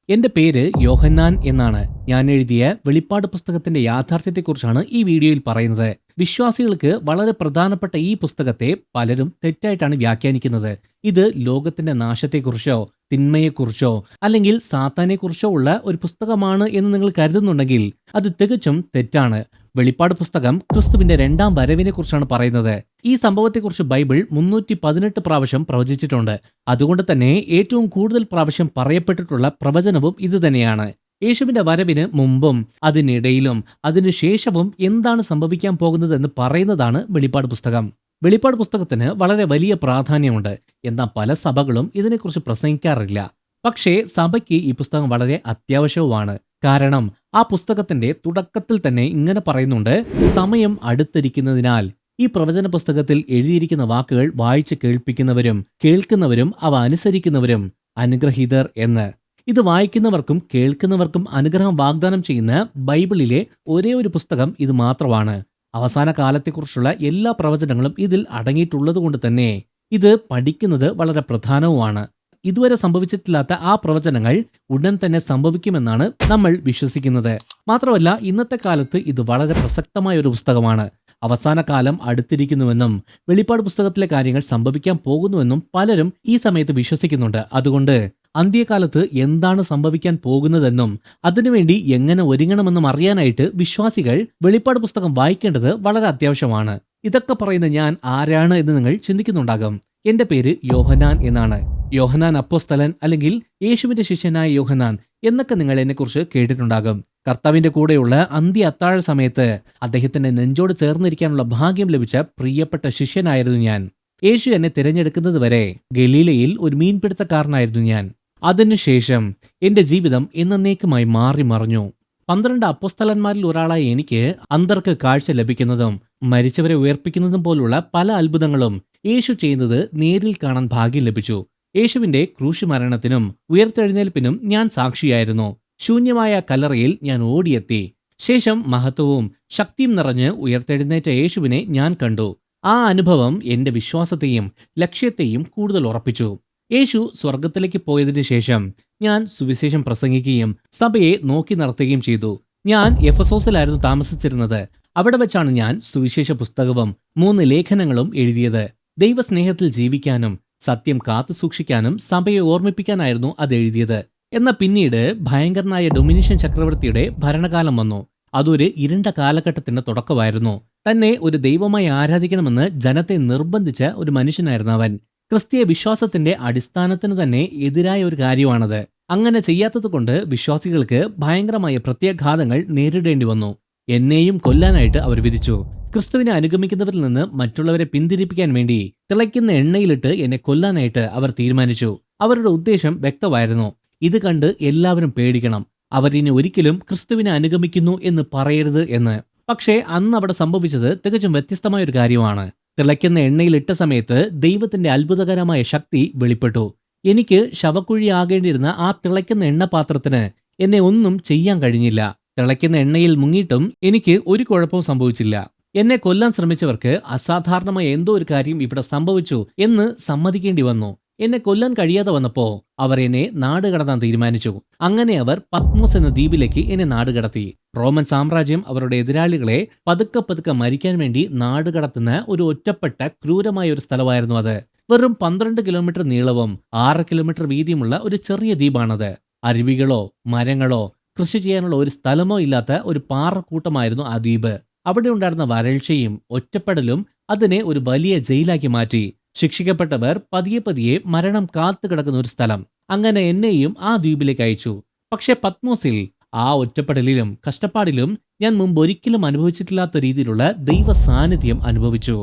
എന്റെ പേര് യോഹന്നാൻ എന്നാണ്. ഞാൻ എഴുതിയ വെളിപ്പാട് പുസ്തകത്തിന്റെ യാഥാർത്ഥ്യത്തെക്കുറിച്ചാണ് ഈ വീഡിയോയിൽ പറയുന്നത്. വിശ്വാസികൾക്ക് വളരെ പ്രധാനപ്പെട്ട ഈ പുസ്തകത്തെ പലരും തെറ്റായിട്ടാണ് വ്യാഖ്യാനിക്കുന്നത്. ഇത് ലോകത്തിന്റെ നാശത്തെക്കുറിച്ചോ തിന്മയെക്കുറിച്ചോ അല്ലെങ്കിൽ സാത്താനെക്കുറിച്ചോ ഉള്ള ഒരു പുസ്തകമാണ് എന്ന് നിങ്ങൾ കരുതുന്നുണ്ടെങ്കിൽ അത് തികച്ചും തെറ്റാണ്. വെളിപ്പാട് പുസ്തകം ക്രിസ്തുവിന്റെ രണ്ടാം വരവിനെ കുറിച്ചാണ് പറയുന്നത്. ഈ സംഭവത്തെക്കുറിച്ച് ബൈബിൾ 318 പ്രാവശ്യം പ്രവചിച്ചിട്ടുണ്ട്. അതുകൊണ്ട് തന്നെ ഏറ്റവും കൂടുതൽ പ്രാവശ്യം പറയപ്പെട്ടിട്ടുള്ള പ്രവചനവും ഇത് തന്നെയാണ്. യേശുവിന്റെ വരവിന് മുമ്പും അതിനിടയിലും അതിനുശേഷവും എന്താണ് സംഭവിക്കാൻ പോകുന്നതെന്ന് പറയുന്നതാണ് വെളിപ്പാട് പുസ്തകം. വെളിപ്പാട് പുസ്തകത്തിന് വളരെ വലിയ പ്രാധാന്യമുണ്ട്. എന്നാൽ പല സഭകളും ഇതിനെക്കുറിച്ച് പ്രസംഗിക്കാറില്ല. പക്ഷേ സഭയ്ക്ക് ഈ പുസ്തകം വളരെ അത്യാവശ്യവുമാണ്. കാരണം ആ പുസ്തകത്തിന്റെ തുടക്കത്തിൽ തന്നെ ഇങ്ങനെ പറയുന്നുണ്ട്: സമയം അടുത്തിരിക്കുന്നതിനാൽ ഈ പ്രവചന പുസ്തകത്തിൽ എഴുതിയിരിക്കുന്ന വാക്കുകൾ വായിച്ച് കേൾപ്പിക്കുന്നവരും കേൾക്കുന്നവരും അവ അനുസരിക്കുന്നവരും അനുഗ്രഹീതർ എന്ന്. ഇത് വായിക്കുന്നവർക്കും കേൾക്കുന്നവർക്കും അനുഗ്രഹം വാഗ്ദാനം ചെയ്യുന്ന ബൈബിളിലെ ഒരേ ഒരു പുസ്തകം ഇത് മാത്രമാണ്. അവസാന കാലത്തെക്കുറിച്ചുള്ള എല്ലാ പ്രവചനങ്ങളും ഇതിൽ അടങ്ങിയിട്ടുള്ളത് കൊണ്ട് തന്നെ ഇത് പഠിക്കുന്നത് വളരെ പ്രധാനവുമാണ്. ഇതുവരെ സംഭവിച്ചിട്ടില്ലാത്ത ആ പ്രവചനങ്ങൾ ഉടൻ തന്നെ സംഭവിക്കുമെന്നാണ് നമ്മൾ വിശ്വസിക്കുന്നത്. മാത്രമല്ല, ഇന്നത്തെ കാലത്ത് ഇത് വളരെ പ്രസക്തമായ ഒരു പുസ്തകമാണ്. അവസാന കാലം അടുത്തിരിക്കുന്നുവെന്നും വെളിപ്പാട് പുസ്തകത്തിലെ കാര്യങ്ങൾ സംഭവിക്കാൻ പോകുന്നുവെന്നും പലരും ഈ സമയത്ത് വിശ്വസിക്കുന്നുണ്ട്. അതുകൊണ്ട് അന്ത്യകാലത്ത് എന്താണ് സംഭവിക്കാൻ പോകുന്നതെന്നും അതിനുവേണ്ടി എങ്ങനെ ഒരുങ്ങണമെന്നും അറിയാനായിട്ട് വിശ്വാസികൾ വെളിപ്പാട് പുസ്തകം വായിക്കേണ്ടത് വളരെ അത്യാവശ്യമാണ്. ഇതൊക്കെ പറയുന്ന ഞാൻ ആരാണ് എന്ന് നിങ്ങൾ ചിന്തിക്കുന്നുണ്ടാകും. എന്റെ പേര് യോഹന്നാൻ എന്നാണ്. യോഹന്നാൻ അപ്പോസ്തലൻ അല്ലെങ്കിൽ യേശുവിന്റെ ശിഷ്യനായ യോഹന്നാൻ എന്നൊക്കെ നിങ്ങൾ എന്നെക്കുറിച്ച് കേട്ടിട്ടുണ്ടാകും. കർത്താവിന്റെ കൂടെയുള്ള അന്ത്യ അത്താഴ സമയത്ത് അദ്ദേഹത്തിന്റെ നെഞ്ചോട് ചേർന്നിരിക്കാനുള്ള ഭാഗ്യം ലഭിച്ച പ്രിയപ്പെട്ട ശിഷ്യനായിരുന്നു ഞാൻ. യേശു എന്നെ തിരഞ്ഞെടുക്കുന്നത് വരെ ഗലീലയിൽ ഒരു മീൻപിടുത്തക്കാരനായിരുന്നു ഞാൻ. അതിനുശേഷം എന്റെ ജീവിതം എന്നേക്കുമായി മാറി മറിഞ്ഞു. 12 അപ്പോസ്തലന്മാരിൽ ഒരാളായ എനിക്ക് അന്ധർക്ക് കാഴ്ച ലഭിക്കുന്നതും മരിച്ചവരെ ഉയർപ്പിക്കുന്നതും പോലുള്ള പല അത്ഭുതങ്ങളും യേശു ചെയ്യുന്നത് നേരിൽ കാണാൻ ഭാഗ്യം ലഭിച്ചു. യേശുവിന്റെ ക്രൂശ് മരണത്തിനും ഉയർത്തെഴുന്നേൽപ്പിനും ഞാൻ സാക്ഷിയായിരുന്നു. ശൂന്യമായ കല്ലറയിൽ ഞാൻ ഓടിയെത്തി. ശേഷം മഹത്വവും ശക്തിയും നിറഞ്ഞ് ഉയർത്തെഴുന്നേറ്റ യേശുവിനെ ഞാൻ കണ്ടു. ആ അനുഭവം എന്റെ വിശ്വാസത്തെയും ലക്ഷ്യത്തെയും കൂടുതൽ ഉറപ്പിച്ചു. യേശു സ്വർഗത്തിലേക്ക് പോയതിനു ശേഷം ഞാൻ സുവിശേഷം പ്രസംഗിക്കുകയും സഭയെ നോക്കി നടത്തുകയും ചെയ്തു. ഞാൻ എഫെസോസിലായിരുന്നു താമസിച്ചിരുന്നത്. അവിടെ വെച്ചാണ് ഞാൻ സുവിശേഷ പുസ്തകവും 3 ലേഖനങ്ങളും എഴുതിയത്. ദൈവസ്നേഹത്തിൽ ജീവിക്കാനും സത്യം കാത്തു സൂക്ഷിക്കാനും സഭയെ ഓർമ്മിപ്പിക്കാനായിരുന്നു അത് എഴുതിയത്. എന്നാൽ പിന്നീട് ഭയങ്കരനായ ഡൊമിനിഷ്യൻ ചക്രവർത്തിയുടെ ഭരണകാലം വന്നു. അതൊരു ഇരുണ്ട കാലഘട്ടത്തിന്റെ തുടക്കമായിരുന്നു. തന്നെ ഒരു ദൈവമായി ആരാധിക്കണമെന്ന് ജനത്തെ നിർബന്ധിച്ച ഒരു മനുഷ്യനായിരുന്നു അവൻ. ക്രിസ്തീയ വിശ്വാസത്തിന്റെ അടിസ്ഥാനത്തിന് തന്നെ എതിരായ ഒരു കാര്യമാണത്. അങ്ങനെ ചെയ്യാത്തത് കൊണ്ട് വിശ്വാസികൾക്ക് ഭയങ്കരമായ പ്രത്യാഘാതങ്ങൾ നേരിടേണ്ടി വന്നു. എന്നെയും കൊല്ലാനായിട്ട് അവർ വിധിച്ചു. ക്രിസ്തുവിനെ അനുഗമിക്കുന്നവരിൽ നിന്ന് മറ്റുള്ളവരെ പിന്തിരിപ്പിക്കാൻ വേണ്ടി തിളയ്ക്കുന്ന എണ്ണയിലിട്ട് എന്നെ കൊല്ലാനായിട്ട് അവർ തീരുമാനിച്ചു. അവരുടെ ഉദ്ദേശം വ്യക്തമായിരുന്നു. ഇത് കണ്ട് എല്ലാവരും പേടിക്കണം, അവരിനി ഒരിക്കലും ക്രിസ്തുവിനെ അനുഗമിക്കുന്നു എന്ന് പറയരുത് എന്ന്. പക്ഷേ അന്ന് അവിടെ സംഭവിച്ചത് തികച്ചും വ്യത്യസ്തമായ ഒരു കാര്യമാണ്. തിളയ്ക്കുന്ന എണ്ണയിലിട്ട സമയത്ത് ദൈവത്തിന്റെ അത്ഭുതകരമായ ശക്തി വെളിപ്പെട്ടു. എനിക്ക് ശവക്കുഴിയാകേണ്ടിയിരുന്ന ആ തിളയ്ക്കുന്ന എണ്ണപാത്രത്തിന് എന്നെ ഒന്നും ചെയ്യാൻ കഴിഞ്ഞില്ല. തിളയ്ക്കുന്ന എണ്ണയിൽ മുങ്ങിയിട്ടും എനിക്ക് ഒരു കുഴപ്പവും സംഭവിച്ചില്ല. എന്നെ കൊല്ലാൻ ശ്രമിച്ചവർക്ക് അസാധാരണമായ എന്തോ ഒരു കാര്യം ഇവിടെ സംഭവിച്ചു എന്ന് സമ്മതിക്കേണ്ടി വന്നു. എന്നെ കൊല്ലാൻ കഴിയാതെ വന്നപ്പോ അവർ എന്നെ നാടുകടത്താൻ തീരുമാനിച്ചു. അങ്ങനെ അവർ പത്മോസ് എന്ന ദ്വീപിലേക്ക് എന്നെ നാടുകടത്തി. റോമൻ സാമ്രാജ്യം അവരുടെ എതിരാളികളെ പതുക്കെ പതുക്കെ മരിക്കാൻ വേണ്ടി നാടുകടത്തുന്ന ഒരു ഒറ്റപ്പെട്ട ക്രൂരമായ ഒരു സ്ഥലമായിരുന്നു അത്. വെറും 12 കിലോമീറ്റർ നീളവും 6 കിലോമീറ്റർ വീതിയുമുള്ള ഒരു ചെറിയ ദ്വീപാണത്. അരുവികളോ മരങ്ങളോ കൃഷി ചെയ്യാനുള്ള ഒരു സ്ഥലമോ ഇല്ലാത്ത ഒരു പാറക്കൂട്ടമായിരുന്നു ആ ദ്വീപ്. അവിടെ ഉണ്ടായിരുന്ന വരൾച്ചയും ഒറ്റപ്പെടലും അതിനെ ഒരു വലിയ ജയിലാക്കി മാറ്റി. ശിക്ഷിക്കപ്പെട്ടവർ പതിയെ പതിയെ മരണം കാത്തു കിടക്കുന്ന ഒരു സ്ഥലം. അങ്ങനെ എന്നെയും ആ ദ്വീപിലേക്ക് അയച്ചു. പക്ഷെ പത്മോസിൽ ആ ഒറ്റപ്പെടലിലും കഷ്ടപ്പാടിലും ഞാൻ മുമ്പ് ഒരിക്കലും അനുഭവിച്ചിട്ടില്ലാത്ത രീതിയിലുള്ള ദൈവ സാന്നിധ്യം അനുഭവിച്ചു.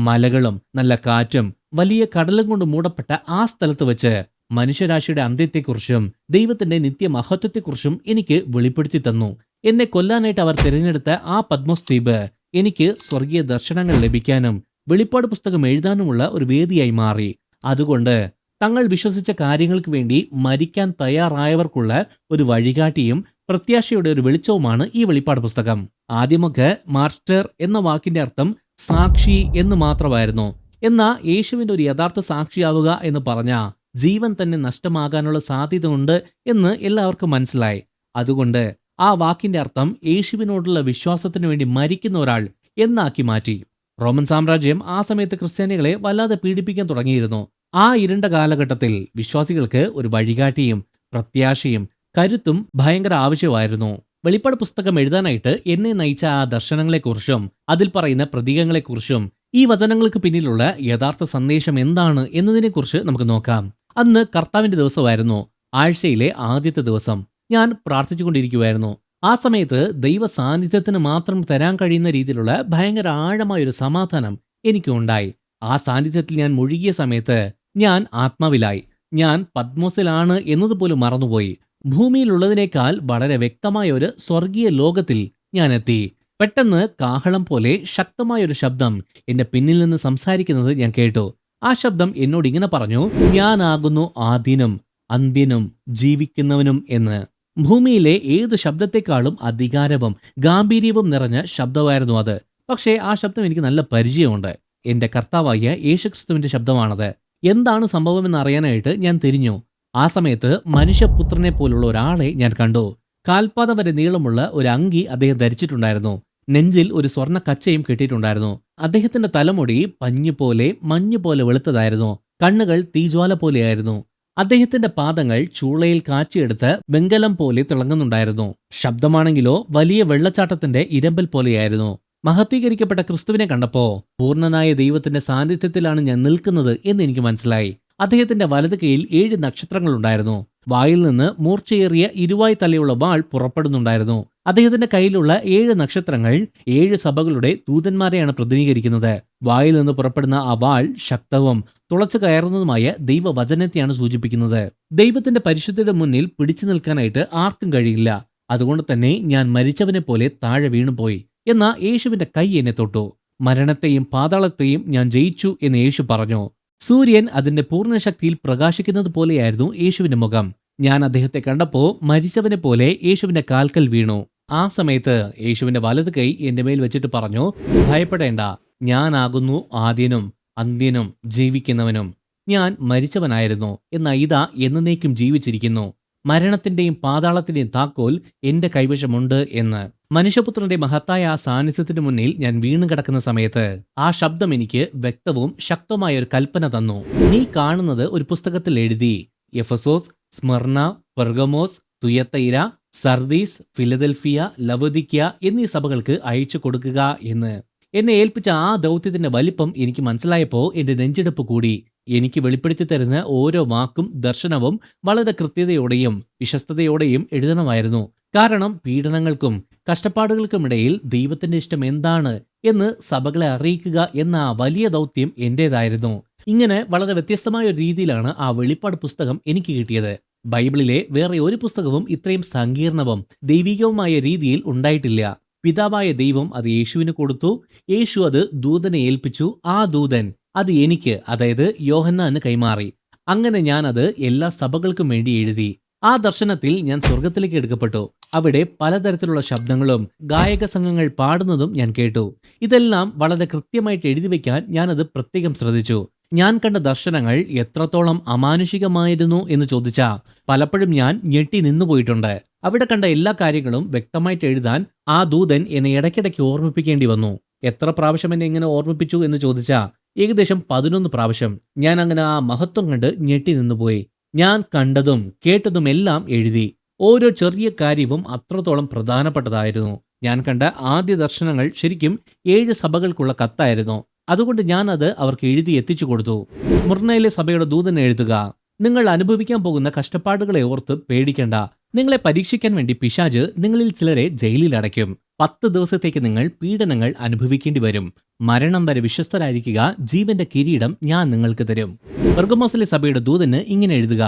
മലകളും നല്ല കാറ്റും വലിയ കടലും കൊണ്ട് മൂടപ്പെട്ട ആ സ്ഥലത്ത് വെച്ച് മനുഷ്യരാശിയുടെ അന്ത്യത്തെക്കുറിച്ചും ദൈവത്തിന്റെ നിത്യമഹത്വത്തെക്കുറിച്ചും എനിക്ക് വെളിപ്പെടുത്തി തന്നു. എന്നെ കൊല്ലാനായിട്ട് അവർ തിരഞ്ഞെടുത്ത ആ പത്മോസ് ദ്വീപ് എനിക്ക് സ്വർഗീയ ദർശനങ്ങൾ ലഭിക്കാനും വെളിപ്പാട് പുസ്തകം എഴുതാനുമുള്ള ഒരു വേദിയായി മാറി. അതുകൊണ്ട് തങ്ങൾ വിശ്വസിച്ച കാര്യങ്ങൾക്ക് വേണ്ടി മരിക്കാൻ തയ്യാറായവർക്കുള്ള ഒരു വഴികാട്ടിയും പ്രത്യാശയുടെ ഒരു വെളിച്ചവുമാണ് ഈ വെളിപ്പാട് പുസ്തകം. ആദ്യമൊക്കെ മാർട്ടർ എന്ന വാക്കിന്റെ അർത്ഥം സാക്ഷി എന്ന് മാത്രമായിരുന്നു. എന്നാൽ യേശുവിന്റെ ഒരു യഥാർത്ഥ സാക്ഷിയാവുക എന്ന് പറഞ്ഞാൽ ജീവൻ തന്നെ നഷ്ടമാകാനുള്ള സാധ്യത ഉണ്ട് എന്ന് എല്ലാവർക്കും മനസ്സിലായി. അതുകൊണ്ട് ആ വാക്കിന്റെ അർത്ഥം യേശുവിനോടുള്ള വിശ്വാസത്തിന് വേണ്ടി മരിക്കുന്ന ഒരാൾ എന്നാക്കി മാറ്റി. റോമൻ സാമ്രാജ്യം ആ സമയത്ത് ക്രിസ്ത്യാനികളെ വല്ലാതെ പീഡിപ്പിക്കാൻ തുടങ്ങിയിരുന്നു. ആ ഇരുണ്ട കാലഘട്ടത്തിൽ വിശ്വാസികൾക്ക് ഒരു വഴികാട്ടിയും പ്രത്യാശയും കരുത്തും ഭയങ്കര ആവശ്യമായിരുന്നു. വെളിപ്പാട് പുസ്തകം എഴുതാനായിട്ട് എന്നെ നയിച്ച ആ ദർശനങ്ങളെക്കുറിച്ചും അതിൽ പറയുന്ന പ്രതീകങ്ങളെക്കുറിച്ചും ഈ വചനങ്ങൾക്ക് പിന്നിലുള്ള യഥാർത്ഥ സന്ദേശം എന്താണ് എന്നതിനെക്കുറിച്ച് നമുക്ക് നോക്കാം. അന്ന് കർത്താവിന്റെ ദിവസമായിരുന്നു. ആഴ്ചയിലെ ആദ്യത്തെ ദിവസം. ഞാൻ പ്രാർത്ഥിച്ചുകൊണ്ടിരിക്കുമായിരുന്നു. ആ സമയത്ത് ദൈവ സാന്നിധ്യത്തിന് മാത്രം തരാൻ കഴിയുന്ന രീതിയിലുള്ള ഭയങ്കര ആഴമായൊരു സമാധാനം എനിക്കുണ്ടായി. ആ സാന്നിധ്യത്തിൽ ഞാൻ മുഴുകിയ സമയത്ത് ഞാൻ ആത്മാവിലായി. ഞാൻ പത്മോസിലാണ് എന്നതുപോലും മറന്നുപോയി. ഭൂമിയിലുള്ളതിനേക്കാൾ വളരെ വ്യക്തമായ ഒരു സ്വർഗീയ ലോകത്തിൽ ഞാൻ എത്തി. പെട്ടെന്ന് കാഹളം പോലെ ശക്തമായൊരു ശബ്ദം എന്റെ പിന്നിൽ നിന്ന് സംസാരിക്കുന്നത് ഞാൻ കേട്ടു. ആ ശബ്ദം എന്നോട് ഇങ്ങനെ പറഞ്ഞു, ഞാനാകുന്നു ആദ്യനും അന്ത്യനും ജീവിക്കുന്നവനും എന്ന്. ഭൂമിയിലെ ഏത് ശബ്ദത്തെക്കാളും അധികാരവും ഗാംഭീര്യവും നിറഞ്ഞ ശബ്ദമായിരുന്നു അത്. പക്ഷേ ആ ശബ്ദം എനിക്ക് നല്ല പരിചയമുണ്ട്. എന്റെ കർത്താവായ യേശുക്രിസ്തുവിന്റെ ശബ്ദമാണത്. എന്താണ് സംഭവമെന്ന് അറിയാനായിട്ട് ഞാൻ തിരിഞ്ഞു. ആ സമയത്ത് മനുഷ്യപുത്രനെ പോലുള്ള ഒരാളെ ഞാൻ കണ്ടു. കാൽപാദം വരെ നീളമുള്ള ഒരു അങ്കി അദ്ദേഹം ധരിച്ചിട്ടുണ്ടായിരുന്നു. നെഞ്ചിൽ ഒരു സ്വർണ്ണ കച്ചയും കെട്ടിയിട്ടുണ്ടായിരുന്നു. അദ്ദേഹത്തിന്റെ തലമുടി പഞ്ഞുപോലെ മഞ്ഞുപോലെ വെളുത്തതായിരുന്നു. കണ്ണുകൾ തീജ്വാല പോലെയായിരുന്നു. അദ്ദേഹത്തിന്റെ പാദങ്ങൾ ചൂളയിൽ കാച്ചിയെടുത്ത് വെങ്കലം പോലെ തിളങ്ങുന്നുണ്ടായിരുന്നു. ശബ്ദമാണെങ്കിലോ വലിയ വെള്ളച്ചാട്ടത്തിന്റെ ഇരമ്പൽ പോലെയായിരുന്നു. മഹത്വീകരിക്കപ്പെട്ട ക്രിസ്തുവിനെ കണ്ടപ്പോ പൂർണ്ണനായ ദൈവത്തിന്റെ സാന്നിധ്യത്തിലാണ് ഞാൻ നിൽക്കുന്നത് എന്ന് എനിക്ക് മനസ്സിലായി. അദ്ദേഹത്തിന്റെ വലത് കൈയിൽ 7 നക്ഷത്രങ്ങളുണ്ടായിരുന്നു. വായിൽ നിന്ന് മൂർച്ചയേറിയ ഇരുവായ് തലയുള്ള വാൾ പുറപ്പെടുന്നുണ്ടായിരുന്നു. അദ്ദേഹത്തിന്റെ കയ്യിലുള്ള 7 നക്ഷത്രങ്ങൾ 7 സഭകളുടെ ദൂതന്മാരെയാണ് പ്രതിനിധീകരിക്കുന്നത്. വായിൽ നിന്ന് പുറപ്പെടുന്ന ആ വാൾ ശക്തവും തുളച്ചു കയറുന്നതുമായ ദൈവവചനത്തെയാണ് സൂചിപ്പിക്കുന്നത്. ദൈവത്തിന്റെ പരിശുദ്ധിയുടെ മുന്നിൽ പിടിച്ചു നിൽക്കാനായിട്ട് ആർക്കും കഴിയില്ല. അതുകൊണ്ട് തന്നെ ഞാൻ മരിച്ചവനെ പോലെ താഴെ വീണുപോയി. എന്നാൽ യേശുവിന്റെ കൈ എന്നെ തൊട്ടു. മരണത്തെയും പാതാളത്തെയും ഞാൻ ജയിച്ചു എന്ന് യേശു പറഞ്ഞു. സൂര്യൻ അതിന്റെ പൂർണ്ണശക്തിയിൽ പ്രകാശിക്കുന്നത് പോലെയായിരുന്നു യേശുവിന്റെ മുഖം. ഞാൻ അദ്ദേഹത്തെ കണ്ടപ്പോ മരിച്ചവനെ പോലെ യേശുവിന്റെ കാൽക്കൽ വീണു. ആ സമയത്ത് യേശുവിന്റെ വലത് കൈ എന്റെ മേൽ വെച്ചിട്ട് പറഞ്ഞു, ഭയപ്പെടേണ്ട, ഞാനാകുന്നു ആദ്യനും അന്ത്യനും ജീവിക്കുന്നവനും. ഞാൻ മരിച്ചവനായിരുന്നു, എന്നാൽ ഇതാ എന്നേക്കും ജീവിച്ചിരിക്കുന്നു. മരണത്തിന്റെയും പാതാളത്തിന്റെയും താക്കോൽ എന്റെ കൈവശമുണ്ട് എന്ന്. മനുഷ്യപുത്രന്റെ മഹത്തായ ആ സാന്നിധ്യത്തിന് മുന്നിൽ ഞാൻ വീണു കിടക്കുന്ന സമയത്ത് ആ ശബ്ദം എനിക്ക് വ്യക്തവും ശക്തമായ ഒരു കൽപ്പന തന്നു. നീ കാണുന്നത് ഒരു പുസ്തകത്തിൽ എഴുതി Ephesus, Smyrna, Pergamos, Thyatira, Sardis, Philadelphia, Laodicea എന്നീ സഭകൾക്ക് അയച്ചു കൊടുക്കുക എന്ന്. എന്നെ ഏൽപ്പിച്ച ആ ദൗത്യത്തിന്റെ വലിപ്പം എനിക്ക് മനസ്സിലായപ്പോൾ എന്റെ നെഞ്ചെടുപ്പ് കൂടി. എനിക്ക് വെളിപ്പെടുത്തി തരുന്ന ഓരോ വാക്കും ദർശനവും വളരെ കൃത്യതയോടെയും വിശ്വസ്തയോടെയും എഴുതണമായിരുന്നു. കാരണം പീഡനങ്ങൾക്കും കഷ്ടപ്പാടുകൾക്കുമിടയിൽ ദൈവത്തിന്റെ ഇഷ്ടം എന്താണ് എന്ന് സഭകളെ അറിയിക്കുക എന്ന ആ വലിയ ദൗത്യം എന്റേതായിരുന്നു. ഇങ്ങനെ വളരെ വ്യത്യസ്തമായ ഒരു രീതിയിലാണ് ആ വെളിപ്പാട് പുസ്തകം എനിക്ക് കിട്ടിയത്. ബൈബിളിലെ വേറെ ഒരു പുസ്തകവും ഇത്രയും സങ്കീർണവും ദൈവികവുമായ രീതിയിൽ ഉണ്ടായിട്ടില്ല. പിതാവായ ദൈവം അത് യേശുവിന് കൊടുത്തു. യേശു അത് ദൂതനെ ഏൽപ്പിച്ചു. ആ ദൂതൻ അത് എനിക്ക്, അതായത് യോഹന്നാന് കൈമാറി. അങ്ങനെ ഞാൻ അത് എല്ലാ സഭകൾക്കും വേണ്ടി എഴുതി. ആ ദർശനത്തിൽ ഞാൻ സ്വർഗത്തിലേക്ക് എടുക്കപ്പെട്ടു. അവിടെ പലതരത്തിലുള്ള ശബ്ദങ്ങളും ഗായക സംഘങ്ങൾ പാടുന്നതും ഞാൻ കേട്ടു. ഇതെല്ലാം വളരെ കൃത്യമായിട്ട് എഴുതി വയ്ക്കാൻ ഞാനത് പ്രത്യേകം ശ്രദ്ധിച്ചു. ഞാൻ കണ്ട ദർശനങ്ങൾ എത്രത്തോളം അമാനുഷികമായിരുന്നു എന്ന് ചോദിച്ചാൽ പലപ്പോഴും ഞാൻ ഞെട്ടി നിന്നുപോയിട്ടുണ്ട്. അവിടെ കണ്ട എല്ലാ കാര്യങ്ങളും വ്യക്തമായിട്ട് എഴുതാൻ ആ ദൂതൻ എന്നെ ഇടയ്ക്കിടയ്ക്ക് ഓർമ്മിപ്പിക്കേണ്ടി വന്നു. എത്ര പ്രാവശ്യം എന്നെ ഇങ്ങനെ ഓർമ്മിപ്പിച്ചു എന്ന് ചോദിച്ചാൽ ഏകദേശം 11 പ്രാവശ്യം. ഞാൻ അങ്ങനെ ആ മഹത്വം കണ്ട് ഞെട്ടി നിന്നുപോയി. ഞാൻ കണ്ടതും കേട്ടതും എല്ലാം എഴുതി. ഓരോ ചെറിയ കാര്യവും അത്രത്തോളം പ്രധാനപ്പെട്ടതായിരുന്നു. ഞാൻ കണ്ട ആദ്യ ദർശനങ്ങൾ ശരിക്കും 7 സഭകൾക്കുള്ള കത്തായിരുന്നു. അതുകൊണ്ട് ഞാൻ അത് അവർക്ക് എഴുതി എത്തിച്ചു കൊടുത്തു. സ്മുർണയിലെ സഭയുടെ ദൂതൻ എഴുതുക, നിങ്ങൾ അനുഭവിക്കാൻ പോകുന്ന കഷ്ടപ്പാടുകളെ ഓർത്ത് പേടിക്കേണ്ട. നിങ്ങളെ പരീക്ഷിക്കാൻ വേണ്ടി പിശാച് നിങ്ങളിൽ ചിലരെ ജയിലിൽ അടയ്ക്കും. 10 ദിവസത്തേക്ക് നിങ്ങൾ പീഡനങ്ങൾ അനുഭവിക്കേണ്ടി വരും. മരണം വരെ വിശ്വസ്തരായിരിക്കുക, ജീവന്റെ കിരീടം ഞാൻ നിങ്ങൾക്ക് തരും. പെർഗമോസിലെ സഭയുടെ ദൂതന് ഇങ്ങനെ എഴുതുക,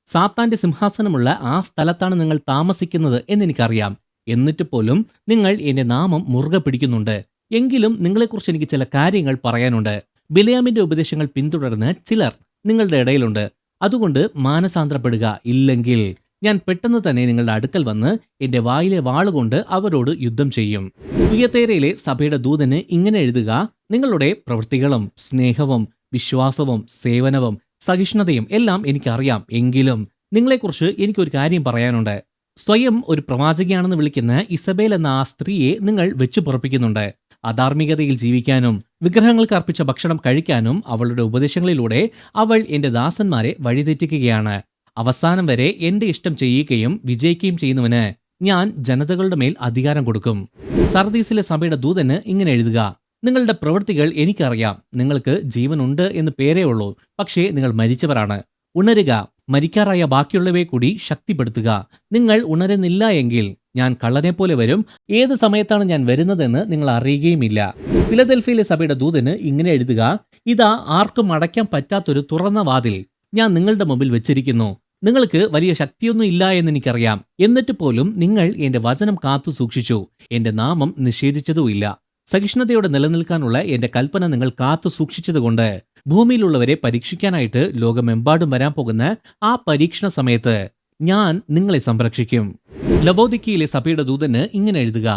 സാത്താന്റെ സിംഹാസനമുള്ള ആ സ്ഥലത്താണ് നിങ്ങൾ താമസിക്കുന്നത് എന്നെനിക്കറിയാം. എന്നിട്ട് പോലും നിങ്ങൾ എന്റെ നാമം മുറുകെ പിടിക്കുന്നുണ്ട്. എങ്കിലും നിങ്ങളെക്കുറിച്ച് എനിക്ക് ചില കാര്യങ്ങൾ പറയാനുണ്ട്. ബിലയാമിന്റെ ഉപദേശങ്ങൾ പിന്തുടർന്ന് ചിലർ നിങ്ങളുടെ ഇടയിലുണ്ട്. അതുകൊണ്ട് മാനസാന്തരപ്പെടുക. ഇല്ലെങ്കിൽ ഞാൻ പെട്ടെന്ന് തന്നെ നിങ്ങളുടെ അടുക്കൽ വന്ന് എന്റെ വായിലെ വാളുകൊണ്ട് അവരോട് യുദ്ധം ചെയ്യും. തുയത്തൈരയിലെ സഭയുടെ ദൂതന് ഇങ്ങനെ എഴുതുക, നിങ്ങളുടെ പ്രവൃത്തികളും സ്നേഹവും വിശ്വാസവും സേവനവും സഹിഷ്ണുതയും എല്ലാം എനിക്കറിയാം. എങ്കിലും നിങ്ങളെക്കുറിച്ച് എനിക്കൊരു കാര്യം പറയാനുണ്ട്. സ്വയം ഒരു പ്രവാചകയാണെന്ന് വിളിക്കുന്ന ഇസബേൽ എന്ന ആ സ്ത്രീയെ നിങ്ങൾ വെച്ചു പൊറപ്പിക്കുന്നുണ്ട്. അധാർമികതയിൽ ജീവിക്കാനും വിഗ്രഹങ്ങൾക്ക് അർപ്പിച്ച ഭക്ഷണം കഴിക്കാനും അവളുടെ ഉപദേശങ്ങളിലൂടെ അവൾ എന്റെ ദാസന്മാരെ വഴിതെറ്റിക്കുകയാണ്. അവസാനം വരെ എന്റെ ഇഷ്ടം ചെയ്യുകയും വിജയിക്കുകയും ചെയ്യുന്നവന് ഞാൻ ജനതകളുടെ മേൽ അധികാരം കൊടുക്കും. സർദീസിലെ സഭയുടെ ദൂതന് ഇങ്ങനെ എഴുതുക: നിങ്ങളുടെ പ്രവൃത്തികൾ എനിക്കറിയാം. നിങ്ങൾക്ക് ജീവനുണ്ട് എന്ന് പേരേ ഉള്ളൂ, പക്ഷേ നിങ്ങൾ മരിച്ചവരാണ്. ഉണരുക, മരിക്കാറായ ബാക്കിയുള്ളവയെ കൂടി ശക്തിപ്പെടുത്തുക. നിങ്ങൾ ഉണരുന്നില്ല എങ്കിൽ ഞാൻ കള്ളനെ പോലെ വരും. ഏത് സമയത്താണ് ഞാൻ വരുന്നതെന്ന് നിങ്ങൾ അറിയുകയുമില്ല. ഫിലദൽഫിയയിലെ സഭയുടെ ദൂതന് ഇങ്ങനെ എഴുതുക: ഇതാ, ആർക്കും അടയ്ക്കാൻ പറ്റാത്തൊരു തുറന്ന വാതിൽ ഞാൻ നിങ്ങളുടെ മുമ്പിൽ വെച്ചിരിക്കുന്നു. നിങ്ങൾക്ക് വലിയ ശക്തിയൊന്നും ഇല്ല എന്ന് എനിക്കറിയാം. എന്നിട്ട് പോലും നിങ്ങൾ എന്റെ വചനം കാത്തു സൂക്ഷിച്ചു, എന്റെ നാമം നിഷേധിച്ചതുമില്ല. സഹിഷ്ണുതയോടെ നിലനിൽക്കാനുള്ള എന്റെ കൽപ്പന നിങ്ങൾ കാത്തു സൂക്ഷിച്ചതുകൊണ്ട് ഭൂമിയിലുള്ളവരെ പരീക്ഷിക്കാനായിട്ട് ലോകമെമ്പാടും വരാൻ പോകുന്ന ആ പരീക്ഷണ സമയത്ത് ഞാൻ നിങ്ങളെ സംരക്ഷിക്കും. ലവോദിക്കയിലെ സഭയുടെ ദൂതന് ഇങ്ങനെ എഴുതുക: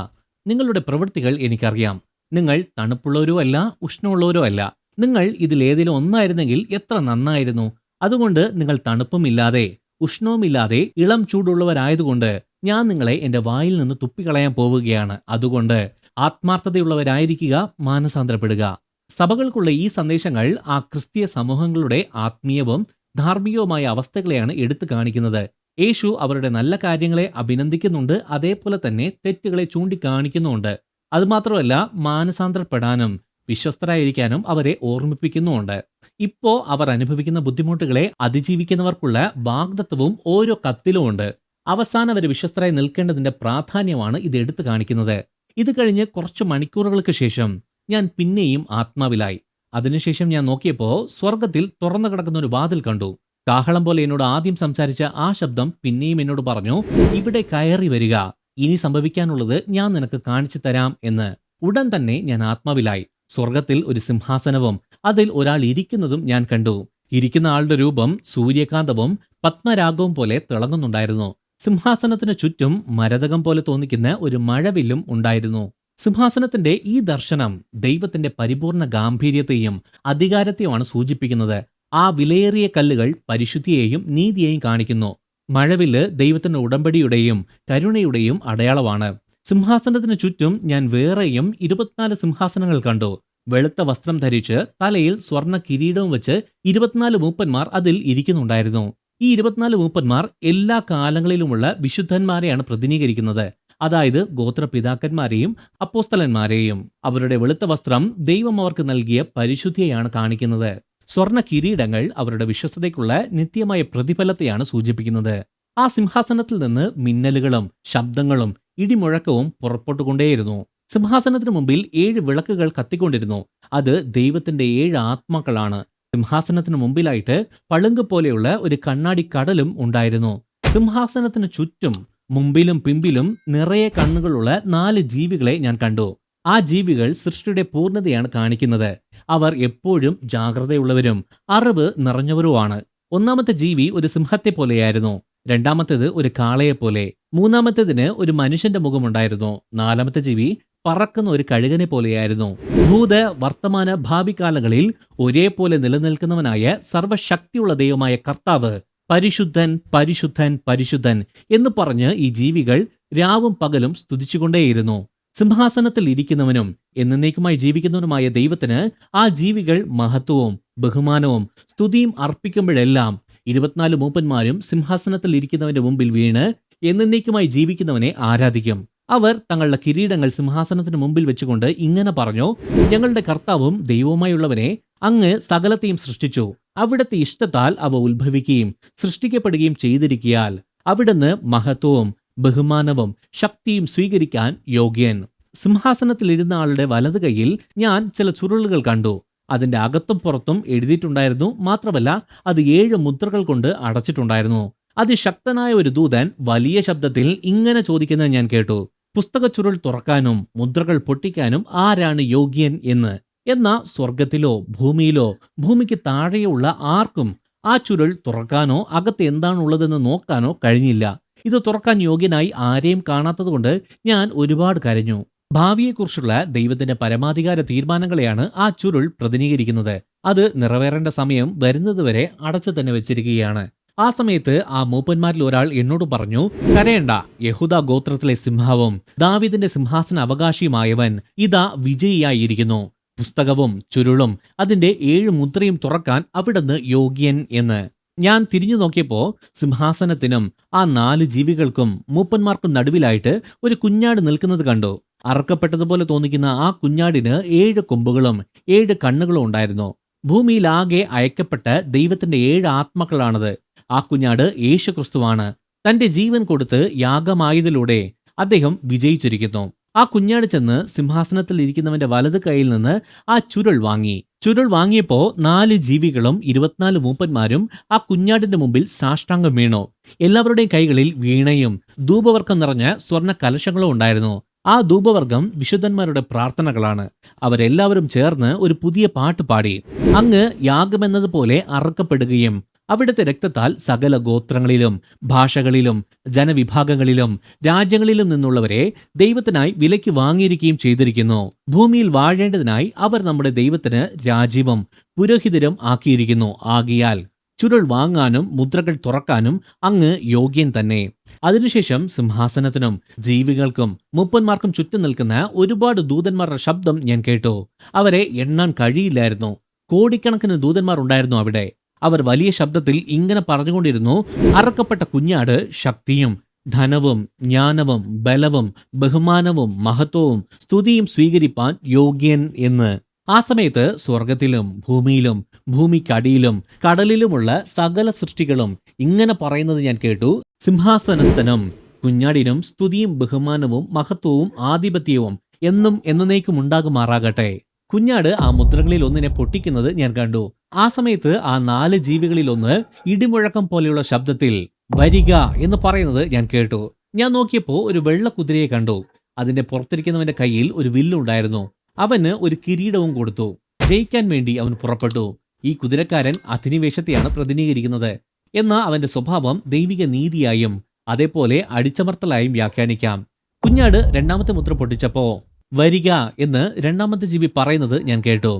നിങ്ങളുടെ പ്രവൃത്തികൾ എനിക്കറിയാം. നിങ്ങൾ തണുപ്പുള്ളവരോ അല്ല, ഉഷ്ണമുള്ളവരോ അല്ല. നിങ്ങൾ ഇതിലേതിലും ഒന്നായിരുന്നെങ്കിൽ എത്ര നന്നായിരുന്നു. അതുകൊണ്ട് നിങ്ങൾ തണുപ്പുമില്ലാതെ ഉഷ്ണവുമില്ലാതെ ഇളം ചൂടുള്ളവരായതുകൊണ്ട് ഞാൻ നിങ്ങളെ എന്റെ വായിൽ നിന്ന് തുപ്പിക്കളയാൻ പോവുകയാണ്. അതുകൊണ്ട് ആത്മാർത്ഥതയുള്ളവരായിരിക്കുക, മാനസാന്തരപ്പെടുക. സഭകൾക്കുള്ള ഈ സന്ദേശങ്ങൾ ആ ക്രിസ്തീയ സമൂഹങ്ങളുടെ ആത്മീയവും ധാർമ്മികവുമായ അവസ്ഥകളെയാണ് എടുത്തു കാണിക്കുന്നത്. യേശു അവരുടെ നല്ല കാര്യങ്ങളെ അഭിനന്ദിക്കുന്നുണ്ട്, അതേപോലെ തന്നെ തെറ്റുകളെ ചൂണ്ടിക്കാണിക്കുന്നുമുണ്ട്. അതുമാത്രമല്ല, മാനസാന്തരപ്പെടാനും വിശ്വസ്തരായിരിക്കാനും അവരെ ഓർമ്മിപ്പിക്കുന്നുമുണ്ട്. ഇപ്പോ അവർ അനുഭവിക്കുന്ന ബുദ്ധിമുട്ടുകളെ അതിജീവിക്കുന്നവർക്കുള്ള വാഗ്ദത്തവും ഓരോ കത്തിലും ഉണ്ട്. അവസാനം വരെ വിശ്വസ്തരായി നിൽക്കേണ്ടതിന്റെ പ്രാധാന്യമാണ് ഇത് എടുത്തു കാണിക്കുന്നത്. ഇത് കഴിഞ്ഞ് കുറച്ച് മണിക്കൂറുകൾക്ക് ശേഷം ഞാൻ പിന്നെയും ആത്മാവിലായി. അതിനുശേഷം ഞാൻ നോക്കിയപ്പോൾ സ്വർഗത്തിൽ തുറന്നു കിടക്കുന്ന ഒരു വാതിൽ കണ്ടു. കാഹളം പോലെ എന്നോട് ആദ്യം സംസാരിച്ച ആ ശബ്ദം പിന്നെയും എന്നോട് പറഞ്ഞു: ഇവിടെ കയറി വരിക, ഇനി സംഭവിക്കാനുള്ളത് ഞാൻ നിനക്ക് കാണിച്ചു തരാം എന്ന്. ഉടൻ തന്നെ ഞാൻ ആത്മാവിലായി. സ്വർഗത്തിൽ ഒരു സിംഹാസനവും അതിൽ ഒരാൾ ഇരിക്കുന്നതും ഞാൻ കണ്ടു. ഇരിക്കുന്ന ആളുടെ രൂപം സൂര്യകാന്തവും പത്മരാഗവും പോലെ തിളങ്ങുന്നുണ്ടായിരുന്നു. സിംഹാസനത്തിന് ചുറ്റും മരതകം പോലെ തോന്നിക്കുന്ന ഒരു മഴവില്ലും ഉണ്ടായിരുന്നു. സിംഹാസനത്തിന്റെ ഈ ദർശനം ദൈവത്തിന്റെ പരിപൂർണ ഗാംഭീര്യത്തെയും അധികാരത്തെയുമാണ് സൂചിപ്പിക്കുന്നത്. ആ വിലയേറിയ കല്ലുകൾ പരിശുദ്ധിയെയും നീതിയെയും കാണിക്കുന്നു. മഴവില്ല് ദൈവത്തിന്റെ ഉടമ്പടിയുടെയും കരുണയുടെയും അടയാളമാണ്. സിംഹാസനത്തിന് ചുറ്റും ഞാൻ വേറെയും 24 സിംഹാസനങ്ങൾ കണ്ടു. വെളുത്ത വസ്ത്രം ധരിച്ച് തലയിൽ സ്വർണ്ണ കിരീടവും വെച്ച് 24 മൂപ്പന്മാർ അതിൽ ഇരിക്കുന്നുണ്ടായിരുന്നു. ഈ 24 മൂപ്പന്മാർ എല്ലാ കാലങ്ങളിലുമുള്ള വിശുദ്ധന്മാരെയാണ് പ്രതിനിധീകരിക്കുന്നത്. അതായത് ഗോത്രപിതാക്കന്മാരെയും അപ്പോസ്തലന്മാരെയും. അവരുടെ വെളുത്ത വസ്ത്രം ദൈവം അവർക്ക് നൽകിയ പരിശുദ്ധിയെയാണ് കാണിക്കുന്നത്. സ്വർണ്ണ കിരീടങ്ങൾ അവരുടെ വിശ്വസ്തതയ്ക്കുള്ള നിത്യമായ പ്രതിഫലത്തെയാണ് സൂചിപ്പിക്കുന്നത്. ആ സിംഹാസനത്തിൽ നിന്ന് മിന്നലുകളും ശബ്ദങ്ങളും ഇടിമുഴക്കവും പുറപ്പെട്ടുകൊണ്ടേയിരുന്നു. സിംഹാസനത്തിന് മുമ്പിൽ 7 വിളക്കുകൾ കത്തിക്കൊണ്ടിരുന്നു. അത് ദൈവത്തിന്റെ 7 ആത്മാക്കളാണ്. സിംഹാസനത്തിന് മുമ്പിലായിട്ട് പളുങ്ക് പോലെയുള്ള ഒരു കണ്ണാടി കടലും ഉണ്ടായിരുന്നു. സിംഹാസനത്തിന് ചുറ്റും മുമ്പിലും പിമ്പിലും നിറയെ കണ്ണുകളുള്ള 4 ജീവികളെ ഞാൻ കണ്ടു. ആ ജീവികൾ സൃഷ്ടിയുടെ പൂർണ്ണതയാണ് കാണിക്കുന്നത്. അവർ എപ്പോഴും ജാഗ്രതയുള്ളവരും അറിവ് നിറഞ്ഞവരുമാണ്. ഒന്നാമത്തെ ജീവി ഒരു സിംഹത്തെ പോലെയായിരുന്നു. രണ്ടാമത്തേത് ഒരു കാളയെപ്പോലെ. മൂന്നാമത്തേതിന് ഒരു മനുഷ്യന്റെ മുഖമുണ്ടായിരുന്നു. നാലാമത്തെ ജീവി പറക്കുന്ന ഒരു കഴുകനെ പോലെയായിരുന്നു. ഭൂത വർത്തമാന ഭാവി കാലങ്ങളിൽ ഒരേപോലെ നിലനിൽക്കുന്നവനായ സർവശക്തിയുള്ള ദൈവമായ കർത്താവ് പരിശുദ്ധൻ, പരിശുദ്ധൻ, പരിശുദ്ധൻ എന്ന് പറഞ്ഞ് ഈ ജീവികൾ രാവും പകലും സ്തുതിച്ചുകൊണ്ടേയിരുന്നു. സിംഹാസനത്തിൽ ഇരിക്കുന്നവനും എന്നേക്കുമായി ജീവിക്കുന്നവനുമായ ദൈവത്തിന് ആ ജീവികൾ മഹത്വവും ബഹുമാനവും സ്തുതിയും അർപ്പിക്കുമ്പോഴെല്ലാം 24 മൂപ്പന്മാരും സിംഹാസനത്തിൽ ഇരിക്കുന്നവന്റെ മുമ്പിൽ വീണ് എന്നേക്കുമായി ജീവിക്കുന്നവനെ ആരാധിക്കും. അവർ തങ്ങളുടെ കിരീടങ്ങൾ സിംഹാസനത്തിന് മുമ്പിൽ വെച്ചുകൊണ്ട് ഇങ്ങനെ പറഞ്ഞു: ഞങ്ങളുടെ കർത്താവും ദൈവവുമായുള്ളവനെ, അങ്ങ് സകലത്തെയും സൃഷ്ടിച്ചു. അവിടുത്തെ ഇഷ്ടത്താൽ അവ ഉത്ഭവിക്കുകയും സൃഷ്ടിക്കപ്പെടുകയും ചെയ്തിരിക്കയാൽ അവിടുന്ന് മഹത്വവും ബഹുമാനവും ശക്തിയും സ്വീകരിക്കാൻ യോഗ്യൻ. സിംഹാസനത്തിലിരുന്ന ആളുടെ വലത് കൈയിൽ ഞാൻ ചില ചുരുളുകൾ കണ്ടു. അതിന്റെ അകത്തും പുറത്തും എഴുതിയിട്ടുണ്ടായിരുന്നു. മാത്രമല്ല, അത് 7 മുദ്രകൾ കൊണ്ട് അടച്ചിട്ടുണ്ടായിരുന്നു. അതിശക്തനായ ഒരു ദൂതൻ വലിയ ശബ്ദത്തിൽ ഇങ്ങനെ ചോദിക്കുന്നത് ഞാൻ കേട്ടു: പുസ്തക ചുരുൾ തുറക്കാനും മുദ്രകൾ പൊട്ടിക്കാനും ആരാണ് യോഗ്യൻ എന്ന്. എന്നാൽ സ്വർഗത്തിലോ ഭൂമിയിലോ ഭൂമിക്ക് താഴെയുള്ള ആർക്കും ആ ചുരുൾ തുറക്കാനോ അകത്ത് എന്താണുള്ളതെന്ന് നോക്കാനോ കഴിഞ്ഞില്ല. ഇത് തുറക്കാൻ യോഗ്യനായി ആരെയും കാണാത്തതുകൊണ്ട് ഞാൻ ഒരുപാട് കരഞ്ഞു. ഭാവിയെക്കുറിച്ചുള്ള ദൈവത്തിന്റെ പരമാധികാര തീരുമാനങ്ങളെയാണ് ആ ചുരുൾ പ്രതിനിധീകരിക്കുന്നത്. അത് നിറവേറേണ്ട സമയം വരുന്നതുവരെ അടച്ചു തന്നെ വെച്ചിരിക്കുകയാണ്. ആ സമയത്ത് ആ മൂപ്പന്മാരിൽ ഒരാൾ എന്നോട് പറഞ്ഞു, കരയണ്ട, യഹൂദ ഗോത്രത്തിലെ സിംഹവും ദാവീദിന്റെ സിംഹാസന അവകാശിയുമായവൻ ഇതാ വിജയിയായിരിക്കുന്നു. പുസ്തകവും ചുരുളും അതിന്റെ 7 മുദ്രയും തുറക്കാൻ അവിടുന്ന് യോഗ്യൻ എന്ന്. ഞാൻ തിരിഞ്ഞു നോക്കിയപ്പോ സിംഹാസനത്തിനും ആ 4 ജീവികൾക്കും മൂപ്പന്മാർക്കും നടുവിലായിട്ട് ഒരു കുഞ്ഞാട് നിൽക്കുന്നത് കണ്ടു. അറക്കപ്പെട്ടതുപോലെ തോന്നിക്കുന്ന ആ കുഞ്ഞാടിന് 7 കൊമ്പുകളും 7 കണ്ണുകളും ഉണ്ടായിരുന്നു. ഭൂമിയിലാകെ അയക്കപ്പെട്ട ദൈവത്തിന്റെ 7 ആത്മാക്കളാണത്. ആ കുഞ്ഞാട് യേശുക്രിസ്തുവാണ്. തന്റെ ജീവൻ കൊടുത്ത് യാഗമായതിലൂടെ അദ്ദേഹം വിജയിച്ചിരിക്കുന്നു. ആ കുഞ്ഞാട് ചെന്ന് സിംഹാസനത്തിൽ ഇരിക്കുന്നവന്റെ വലത് കൈയിൽ നിന്ന് ആ ചുരുൾ വാങ്ങി. ചുരുൾ വാങ്ങിയപ്പോ 4 ജീവികളും 24 മൂപ്പന്മാരും ആ കുഞ്ഞാടിന്റെ മുമ്പിൽ സാഷ്ടാംഗം വീണു. എല്ലാവരുടെയും കൈകളിൽ വീണയും ധൂപവർക്കം നിറഞ്ഞ സ്വർണ്ണ കലശങ്ങളും ഉണ്ടായിരുന്നു. ആ ധൂപവർഗം വിശുദ്ധന്മാരുടെ പ്രാർത്ഥനകളാണ്. അവരെല്ലാവരും ചേർന്ന് ഒരു പുതിയ പാട്ട് പാടി. അങ്ങ് യാഗമെന്നതുപോലെ അറുക്കപ്പെടുകയും അവിടുത്തെ രക്തത്താൽ സകല ഗോത്രങ്ങളിലും ഭാഷകളിലും ജനവിഭാഗങ്ങളിലും രാജ്യങ്ങളിലും നിന്നുള്ളവരെ ദൈവത്തിനായി വിലയ്ക്ക് വാങ്ങിയിരിക്കുകയും ചെയ്തിരിക്കുന്നു. ഭൂമിയിൽ വാഴേണ്ടതിനായി അവർ നമ്മുടെ ദൈവത്തിന് രാജ്യവും പുരോഹിതരും ആക്കിയിരിക്കുന്നു. ആകിയാൽ ചുരുൾ വാങ്ങാനും മുദ്രകൾ തുറക്കാനും അങ്ങ് യോഗ്യൻ തന്നെ. അതിനുശേഷം സിംഹാസനത്തിനും ജീവികൾക്കും മൂപ്പന്മാർക്കും ചുറ്റും നിൽക്കുന്ന ഒരുപാട് ദൂതന്മാരുടെ ശബ്ദം ഞാൻ കേട്ടു. അവരെ എണ്ണാൻ കഴിയില്ലായിരുന്നു. കോടിക്കണക്കിന് ദൂതന്മാർ ഉണ്ടായിരുന്നു അവിടെ. അവർ വലിയ ശബ്ദത്തിൽ ഇങ്ങനെ പറഞ്ഞുകൊണ്ടിരുന്നു, അറക്കപ്പെട്ട കുഞ്ഞാട് ശക്തിയും ധനവും ജ്ഞാനവും ബലവും ബഹുമാനവും മഹത്വവും സ്തുതിയും സ്വീകരിപ്പാൻ യോഗ്യൻ എന്ന്. ആ സമയത്ത് സ്വർഗത്തിലും ഭൂമിയിലും ഭൂമിക്കടിയിലും കടലിലുമുള്ള സകല സൃഷ്ടികളും ഇങ്ങനെ പറയുന്നത് ഞാൻ കേട്ടു, സിംഹാസനസ്ഥനും കുഞ്ഞാടിനും സ്തുതിയും ബഹുമാനവും മഹത്വവും ആധിപത്യവും എന്നും എന്നേക്കും ഉണ്ടാകുമാറാകട്ടെ. കുഞ്ഞാട് ആ മുദ്രകളിൽ ഒന്നിനെ പൊട്ടിക്കുന്നത് ഞാൻ കണ്ടു. ആ സമയത്ത് ആ 4 ജീവികളിൽ ഒന്ന് ഇടിമുഴക്കം പോലെയുള്ള ശബ്ദത്തിൽ വരിക എന്ന് പറയുന്നത് ഞാൻ കേട്ടു. ഞാൻ നോക്കിയപ്പോ ഒരു വെള്ള കുതിരയെ കണ്ടു. അതിന്റെ പുറത്തിരിക്കുന്നവന്റെ കയ്യിൽ ഒരു വില്ലുണ്ടായിരുന്നു. അവന് ഒരു കിരീടവും കൊടുത്തു. ജയിക്കാൻ വേണ്ടി അവൻ പുറപ്പെട്ടു. ഈ കുതിരക്കാരൻ അധിനിവേശത്തെയാണ് പ്രതിനിധീകരിക്കുന്നത്. എന്നാൽ അവന്റെ സ്വഭാവം ദൈവിക നീതിയായും അതേപോലെ അടിച്ചമർത്തലായും വ്യാഖ്യാനിക്കാം. കുഞ്ഞാട് 2ാമത്തെ മുദ്ര പൊട്ടിച്ചപ്പോ വരിക എന്ന് 2ാമത്തെ ജീവി പറയുന്നത് ഞാൻ കേട്ടു.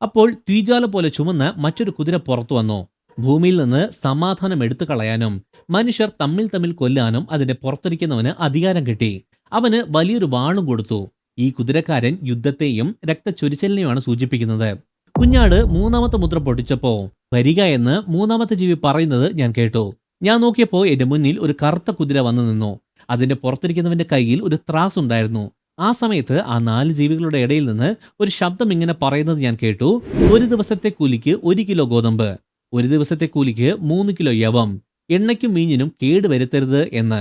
അപ്പോൾ തീജ്വാല പോലെ ചുമന്ന് മറ്റൊരു കുതിര പുറത്തു വന്നു. ഭൂമിയിൽ നിന്ന് സമാധാനം എടുത്തു കളയാനും മനുഷ്യർ തമ്മിൽ കൊല്ലാനും അതിന്റെ പുറത്തിരിക്കുന്നവന് അധികാരം കിട്ടി. അവന് വലിയൊരു വാളും കൊടുത്തു. ഈ കുതിരക്കാരൻ യുദ്ധത്തെയും രക്തച്ചൊരിച്ചിലിനെയുമാണ് സൂചിപ്പിക്കുന്നത്. കുഞ്ഞാട് 3ാമത്തെ മുദ്ര പൊട്ടിച്ചപ്പോ വരിക എന്ന് 3ാമത്തെ ജീവി പറയുന്നത് ഞാൻ കേട്ടു. ഞാൻ നോക്കിയപ്പോ എന്റെ മുന്നിൽ ഒരു കറുത്ത കുതിര വന്നു നിന്നു. അതിന്റെ പുറത്തിരിക്കുന്നവന്റെ കയ്യിൽ ഒരു ത്രാസ് ഉണ്ടായിരുന്നു. ആ സമയത്ത് ആ 4 ജീവികളുടെ ഇടയിൽ നിന്ന് ഒരു ശബ്ദം ഇങ്ങനെ പറയുന്നത് ഞാൻ കേട്ടു, ഒരു ദിവസത്തെ കൂലിക്ക് 1 കിലോ ഗോതമ്പ്, ഒരു ദിവസത്തെ കൂലിക്ക് 3 കിലോ യവം, എണ്ണയ്ക്കും വീഞ്ഞിനും കേട് വരുത്തരുത് എന്ന്.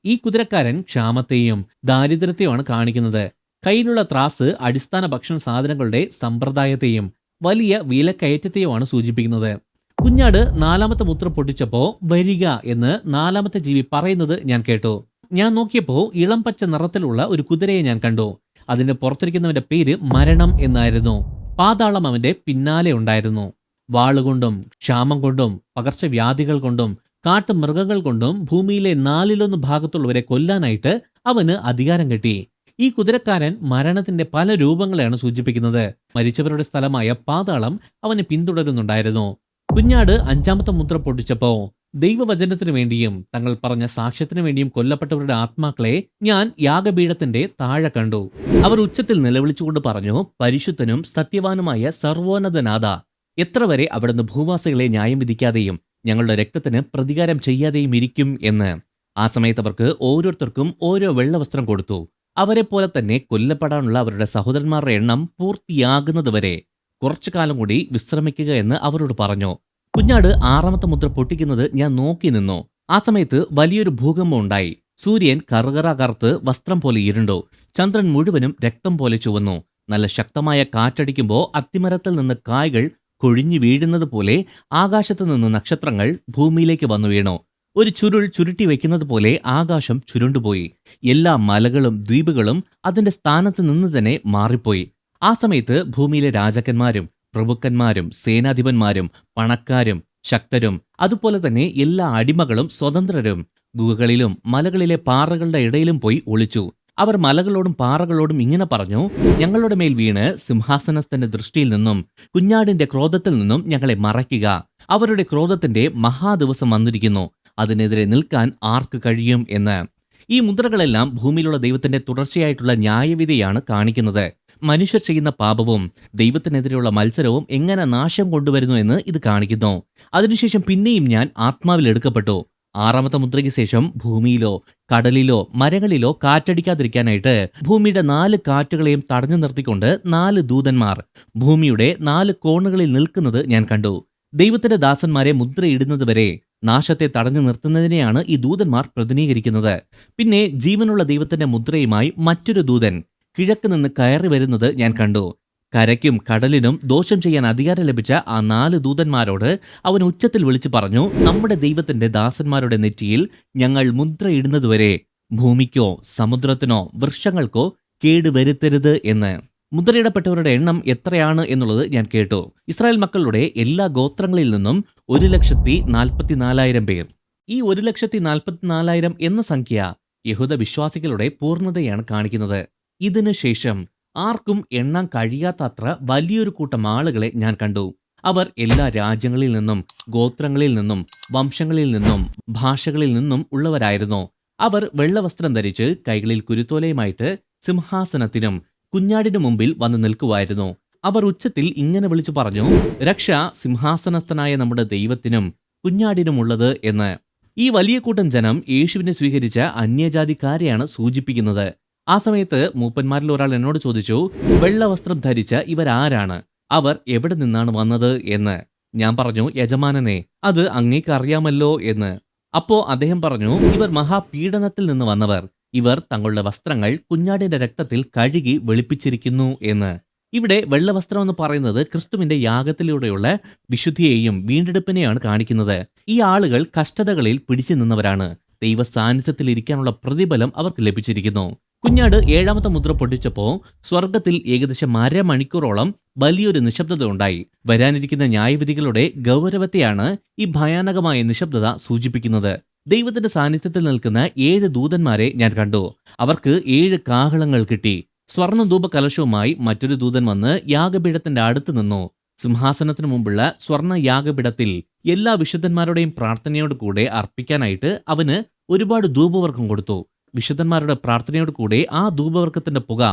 ഈ കുതിരക്കാരൻ ക്ഷാമത്തെയും ദാരിദ്ര്യത്തെയുമാണ് കാണിക്കുന്നത്. കയ്യിലുള്ള ത്രാസ് അടിസ്ഥാന ഭക്ഷണ സാധനങ്ങളുടെ സമ്പ്രദായത്തെയും വലിയ വിലക്കയറ്റത്തെയുമാണ് സൂചിപ്പിക്കുന്നത്. കുഞ്ഞാട് 4ാമത്തെ മുദ്ര പൊട്ടിച്ചപ്പോ വരിക എന്ന് 4ാമത്തെ ജീവി പറയുന്നത് ഞാൻ കേട്ടു. ഞാൻ നോക്കിയപ്പോ ഇളം പച്ച നിറത്തിലുള്ള ഒരു കുതിരയെ ഞാൻ കണ്ടു. അതിന്റെ പുറത്തിരിക്കുന്നവന്റെ പേര് മരണം എന്നായിരുന്നു. പാതാളം അവന്റെ പിന്നാലെ ഉണ്ടായിരുന്നു. വാളുകൊണ്ടും ക്ഷാമം കൊണ്ടും പകർച്ചവ്യാധികൾ കൊണ്ടും കാട്ടുമൃഗങ്ങൾ കൊണ്ടും ഭൂമിയിലെ 4/1 ഭാഗത്തുള്ളവരെ കൊല്ലാനായിട്ട് അവന് അധികാരം കിട്ടി. ഈ കുതിരക്കാരൻ മരണത്തിന്റെ പല രൂപങ്ങളെയാണ് സൂചിപ്പിക്കുന്നത്. മരിച്ചവരുടെ സ്ഥലമായ പാതാളം അവനെ പിന്തുടരുന്നുണ്ടായിരുന്നു. കുഞ്ഞാട് 5ാമത്തെ മുദ്ര പൊട്ടിച്ചപ്പോ ദൈവവചനത്തിനു വേണ്ടിയും തങ്ങൾ പറഞ്ഞ സാക്ഷ്യത്തിനു വേണ്ടിയും കൊല്ലപ്പെട്ടവരുടെ ആത്മാക്കളെ ഞാൻ യാഗപീഠത്തിന്റെ താഴെ കണ്ടു. അവർ ഉച്ചത്തിൽ നിലവിളിച്ചുകൊണ്ട് പറഞ്ഞു, പരിശുദ്ധനും സത്യവാനുമായ സർവോന്നതനാഥ, എത്ര വരെ അവിടുന്ന് ഭൂവാസികളെ ന്യായം വിധിക്കാതെയും ഞങ്ങളുടെ രക്തത്തിന് പ്രതികാരം ചെയ്യാതെയും ഇരിക്കും എന്ന്. ആ സമയത്ത് അവർക്ക് ഓരോരുത്തർക്കും ഓരോ വെള്ളവസ്ത്രം കൊടുത്തു. അവരെ പോലെ തന്നെ കൊല്ലപ്പെടാനുള്ള അവരുടെ സഹോദരന്മാരുടെ എണ്ണം പൂർത്തിയാകുന്നതുവരെ കുറച്ചു കാലം കൂടി വിശ്രമിക്കുക എന്ന് അവരോട് പറഞ്ഞു. കുഞ്ഞാട് 6ാമത്തെ മുദ്ര പൊട്ടിക്കുന്നത് ഞാൻ നോക്കി നിന്നു. ആ സമയത്ത് വലിയൊരു ഭൂകമ്പം ഉണ്ടായി. സൂര്യൻ കറുകറ കറുത്ത് വസ്ത്രം പോലെ ഇരുണ്ടു. ചന്ദ്രൻ മുഴുവനും രക്തം പോലെ ചുവന്നു. നല്ല ശക്തമായ കാറ്റടിക്കുമ്പോൾ അത്തിമരത്തിൽ നിന്ന് കായ്കൾ കൊഴിഞ്ഞു വീഴുന്നത് പോലെ ആകാശത്ത് നിന്ന് നക്ഷത്രങ്ങൾ ഭൂമിയിലേക്ക് വന്നു വീണു. ഒരു ചുരുൾ ചുരുട്ടി വെക്കുന്നത് പോലെ ആകാശം ചുരുണ്ടുപോയി. എല്ലാ മലകളും ദ്വീപുകളും അതിന്റെ സ്ഥാനത്ത് നിന്ന് തന്നെ മാറിപ്പോയി. ആ സമയത്ത് ഭൂമിയിലെ രാജാക്കന്മാരും പ്രഭുക്കന്മാരും സേനാധിപന്മാരും പണക്കാരും ശക്തരും അതുപോലെ തന്നെ എല്ലാ അടിമകളും സ്വതന്ത്രരും ഗുഹകളിലും മലകളിലെ പാറകളുടെ ഇടയിലും പോയി ഒളിച്ചു. അവർ മലകളോടും പാറകളോടും ഇങ്ങനെ പറഞ്ഞു, ഞങ്ങളുടെ മേൽ വീണ് സിംഹാസനസ്ഥന്റെ ദൃഷ്ടിയിൽ നിന്നും കുഞ്ഞാടിന്റെ ക്രോധത്തിൽ നിന്നും ഞങ്ങളെ മറയ്ക്കുക. അവരുടെ ക്രോധത്തിന്റെ മഹാദിവസം വന്നിരിക്കുന്നു, അതിനെതിരെ നിൽക്കാൻ ആർക്ക് കഴിയും എന്ന്. ഈ മുദ്രകളെല്ലാം ഭൂമിയിലുള്ള ദൈവത്തിന്റെ തുടർച്ചയായിട്ടുള്ള ന്യായവിധിയാണ് കാണിക്കുന്നത്. മനുഷ്യർ ചെയ്യുന്ന പാപവും ദൈവത്തിനെതിരെയുള്ള മത്സരവും എങ്ങനെ നാശം കൊണ്ടുവരുന്നു എന്ന് ഇത് കാണിക്കുന്നു. അതിനുശേഷം പിന്നെയും ഞാൻ ആത്മാവിൽ എടുക്കപ്പെട്ടു. ആറാമത്തെ മുദ്രയ്ക്ക് ശേഷം ഭൂമിയിലോ കടലിലോ മരങ്ങളിലോ കാറ്റടിക്കാതിരിക്കാനായിട്ട് ഭൂമിയുടെ 4 കാറ്റുകളെയും തടഞ്ഞു നിർത്തിക്കൊണ്ട് 4 ദൂതന്മാർ ഭൂമിയുടെ 4 കോണുകളിൽ നിൽക്കുന്നത് ഞാൻ കണ്ടു. ദൈവത്തിന്റെ ദാസന്മാരെ മുദ്രയിടുന്നതുവരെ നാശത്തെ തടഞ്ഞു നിർത്തുന്നതിനെയാണ് ഈ ദൂതന്മാർ പ്രതിനിധീകരിക്കുന്നത്. പിന്നെ ജീവനുള്ള ദൈവത്തിന്റെ മുദ്രയുമായി മറ്റൊരു ദൂതൻ കിഴക്ക് നിന്ന് കയറി വരുന്നത് ഞാൻ കണ്ടു. കരയ്ക്കും കടലിനും ദോഷം ചെയ്യാൻ അധികാരം ലഭിച്ച ആ 4 ദൂതന്മാരോട് അവൻ ഉച്ചത്തിൽ വിളിച്ചു പറഞ്ഞു, നമ്മുടെ ദൈവത്തിന്റെ ദാസന്മാരുടെ നെറ്റിയിൽ ഞങ്ങൾ മുദ്രയിടുന്നതുവരെ ഭൂമിക്കോ സമുദ്രത്തിനോ വൃക്ഷങ്ങൾക്കോ കേടുവരുത്തരുത് എന്ന്. മുദ്രയിടപ്പെട്ടവരുടെ എണ്ണം എത്രയാണ് എന്നുള്ളത് ഞാൻ കേട്ടു. ഇസ്രായേൽ മക്കളുടെ എല്ലാ ഗോത്രങ്ങളിൽ നിന്നും 1,44,000 പേർ. ഈ 1,44,000 എന്ന സംഖ്യ യഹൂദ വിശ്വാസികളുടെ പൂർണ്ണതയാണ് കാണിക്കുന്നത്. ഇതിനു ശേഷം ആർക്കും എണ്ണാൻ കഴിയാത്തത്ര വലിയൊരു കൂട്ടം ആളുകളെ ഞാൻ കണ്ടു. അവർ എല്ലാ രാജ്യങ്ങളിൽ നിന്നും ഗോത്രങ്ങളിൽ നിന്നും വംശങ്ങളിൽ നിന്നും ഭാഷകളിൽ നിന്നും ഉള്ളവരായിരുന്നു. അവർ വെള്ളവസ്ത്രം ധരിച്ച് കൈകളിൽ കുരുത്തോലയുമായിട്ട് സിംഹാസനത്തിനും കുഞ്ഞാടിനു മുമ്പിൽ വന്ന് നിൽക്കുമായിരുന്നു. അവർ ഉച്ചത്തിൽ ഇങ്ങനെ വിളിച്ചു പറഞ്ഞു, രക്ഷ സിംഹാസനസ്ഥനായ നമ്മുടെ ദൈവത്തിനും കുഞ്ഞാടിനുമുള്ളത് എന്ന്. ഈ വലിയ കൂട്ടം ജനം യേശുവിനെ സ്വീകരിച്ച അന്യജാതിക്കാരെയാണ് സൂചിപ്പിക്കുന്നത്. ആ സമയത്ത് മൂപ്പന്മാരിൽ ഒരാൾ എന്നോട് ചോദിച്ചു, വെള്ളവസ്ത്രം ധരിച്ച ഇവരാരാണ്? അവർ എവിടെ നിന്നാണ് വന്നത് എന്ന്. ഞാൻ പറഞ്ഞു, യജമാനനെ, അത് അങ്ങേക്ക് അറിയാമല്ലോ എന്ന്. അപ്പോ അദ്ദേഹം പറഞ്ഞു, ഇവർ മഹാപീഡനത്തിൽ നിന്ന് വന്നവർ. ഇവർ തങ്ങളുടെ വസ്ത്രങ്ങൾ കുഞ്ഞാടിന്റെ രക്തത്തിൽ കഴുകി വെളുപ്പിച്ചിരിക്കുന്നു എന്ന്. ഇവിടെ വെള്ളവസ്ത്രം എന്ന് പറയുന്നത് ക്രിസ്തുവിന്റെ യാഗത്തിലൂടെയുള്ള വിശുദ്ധിയെയും വീണ്ടെടുപ്പിനെയാണ് കാണിക്കുന്നത്. ഈ ആളുകൾ കഷ്ടതകളിൽ പിടിച്ചു നിന്നവരാണ്. ദൈവ സാന്നിധ്യത്തിൽ ഇരിക്കാനുള്ള പ്രതിഫലം അവർക്ക് ലഭിച്ചിരിക്കുന്നു. കുഞ്ഞാട് 7ാമത്തെ മുദ്ര പൊട്ടിച്ചപ്പോൾ സ്വർഗത്തിൽ ഏകദേശം അരമണിക്കൂറോളം വലിയൊരു നിശബ്ദത ഉണ്ടായി. വരാനിരിക്കുന്ന ന്യായവിധികളുടെ ഗൗരവത്തെയാണ് ഈ ഭയാനകമായ നിശബ്ദത സൂചിപ്പിക്കുന്നത്. ദൈവത്തിന്റെ സാന്നിധ്യത്തിൽ നിൽക്കുന്ന 7 ദൂതന്മാരെ ഞാൻ കണ്ടു. അവർക്ക് 7 കാഹളങ്ങൾ കിട്ടി. സ്വർണ്ണ ധൂപ കലശവുമായി മറ്റൊരു ദൂതൻ വന്ന് യാഗപീഠത്തിന്റെ അടുത്ത് നിന്നു. സിംഹാസനത്തിന് മുമ്പുള്ള സ്വർണ്ണ യാഗപീഠത്തിൽ എല്ലാ വിശുദ്ധന്മാരുടെയും പ്രാർത്ഥനയോട് കൂടെ അർപ്പിക്കാനായിട്ട് അവന് ഒരുപാട് ധൂപവർക്കം കൊടുത്തു. വിശുദ്ധന്മാരുടെ പ്രാർത്ഥനയോട് കൂടെ ആ ധൂപവർക്കത്തിന്റെ പുക